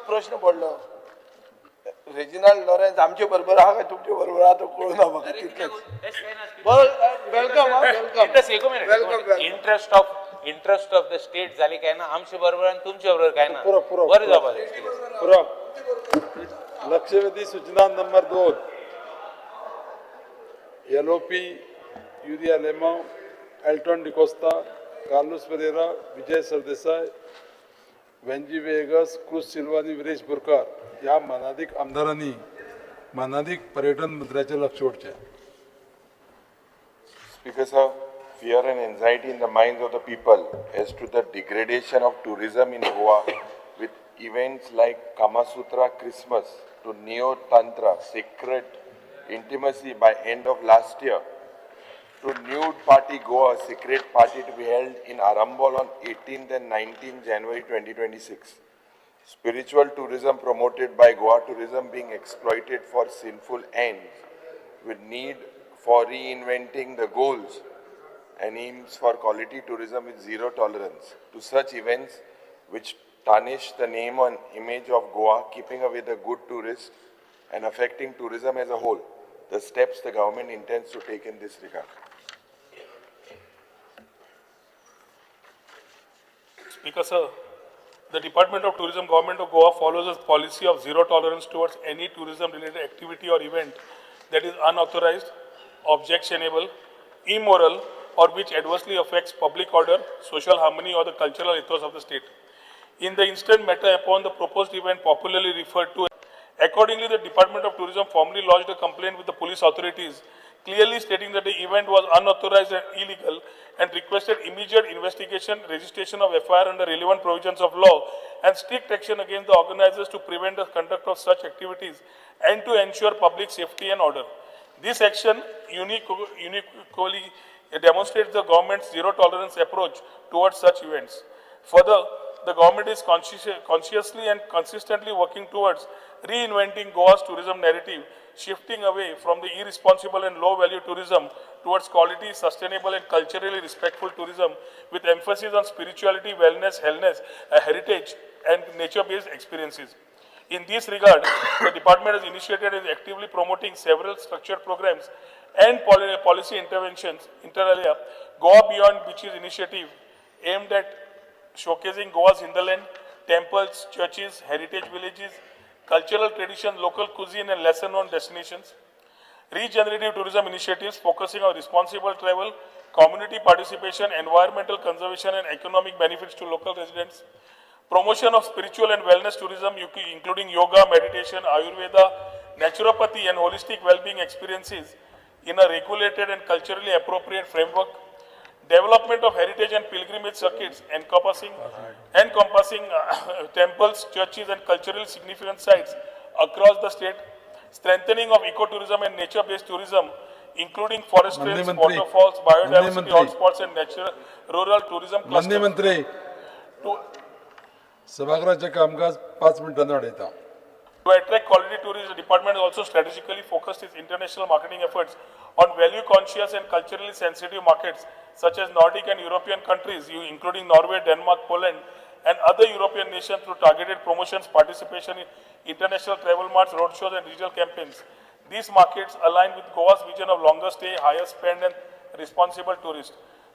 S8: प्रश्न पडलो. रेजिनाल्ड लॉरेन्स आमचे बरोबर आहा काय तुमचे बरोबर आहा तो कळना म्हाका तितलेंच. Welcome.
S12: Interest of the state झाली काय ना आमचे बरोबर आणि तुमचे बरोबर काय ना बरं जावं.
S2: लक्षवेधी सूचना नंबर 2 LOP युरिया लेमा, एल्टन डिकोस्टा, कार्लोस पेरेरा, विजय सरदेसाई, वेंजी वेगस, क्रूज सिल्वा आणि विरेश बोरकार या मानाधिक आमदारांनी मानाधिक पर्यटन मंत्र्याचे लक्ष ओढचे.
S4: Speaker sir, fear and anxiety in the minds of the people as to the degradation of tourism in Goa with events like Kama Sutra Christmas to Neo Tantra Sacred Intimacy by end of last year to Nude Party Goa Secret Party to be held in Arambol on 18th and 19th January 2026. Spiritual tourism promoted by Goa tourism being exploited for sinful ends with need for reinventing the goals and aims for quality tourism with zero tolerance to such events which tarnish the name and image of Goa, keeping away the good tourists and affecting tourism as a whole. The steps the government intends to take in this regard.
S10: Speaker sir, the Department of Tourism, Government of Goa follows a policy of zero tolerance towards any tourism-related activity or event that is unauthorized, objectionable, immoral, or which adversely affects public order, social harmony, or the cultural ethos of the state. In the instant matter upon the proposed event popularly referred to, accordingly the Department of Tourism formally lodged a complaint with the police authorities, clearly stating that the event was unauthorized and illegal and requested immediate investigation, registration of FIR under relevant provisions of law, and strict action against the organizers to prevent the conduct of such activities and to ensure public safety and order. This action uniquely demonstrates the government's zero tolerance approach towards such events. Further, the government is consciously and consistently working towards reinventing Goa's tourism narrative, shifting away from the irresponsible and low-value tourism towards quality, sustainable and culturally respectful tourism with emphasis on spirituality, wellness, heritage and nature-based experiences. In this regard, the department has initiated and is actively promoting several structured programs and policy interventions, inter alia, Goa Beyond Beaches initiative aimed at showcasing Goa's hinterland, temples, churches, heritage villages, cultural tradition, local cuisine and lesser known destinations. Regenerative tourism initiatives focusing on responsible travel, community participation, environmental conservation and economic benefits to local residents. Promotion of spiritual and wellness tourism including yoga, meditation, Ayurveda, naturopathy and holistic well-being experiences in a regulated and culturally appropriate framework. Development of heritage and pilgrimage circuits encompassing temples, churches and culturally significant sites across the state. Strengthening of ecotourism and nature-based tourism including forest trails,
S2: माननीय मंत्री,
S10: waterfalls, biodiversity
S2: मंत्री,
S10: hotspots and natural rural tourism
S2: माननीय
S10: clusters.
S2: मंत्री
S10: To
S2: सभागृहाचे कामकाज 5 मिनिटांनी वाडयता.
S10: To attract quality tourists, the department also strategically focused its international marketing efforts on value-conscious and culturally sensitive markets such as Nordic and European countries, including Norway, Denmark, Poland, and other European nations through targeted promotions, participation in international travel marts, roadshows, and regional campaigns. These markets align with Goa's vision of longer stay, higher spend, and responsible tourists.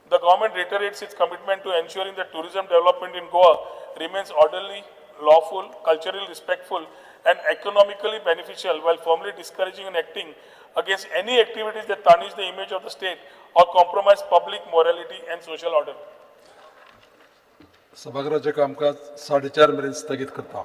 S10: The government reiterates its commitment to ensuring that tourism development in Goa remains orderly, lawful, culturally respectful, and economically beneficial, while firmly discouraging and acting against any activities that tarnish the image of the state or compromise public morality and social order.
S2: सभागृहाचे कामकाज 4:30 मेरेन स्थगीत करता.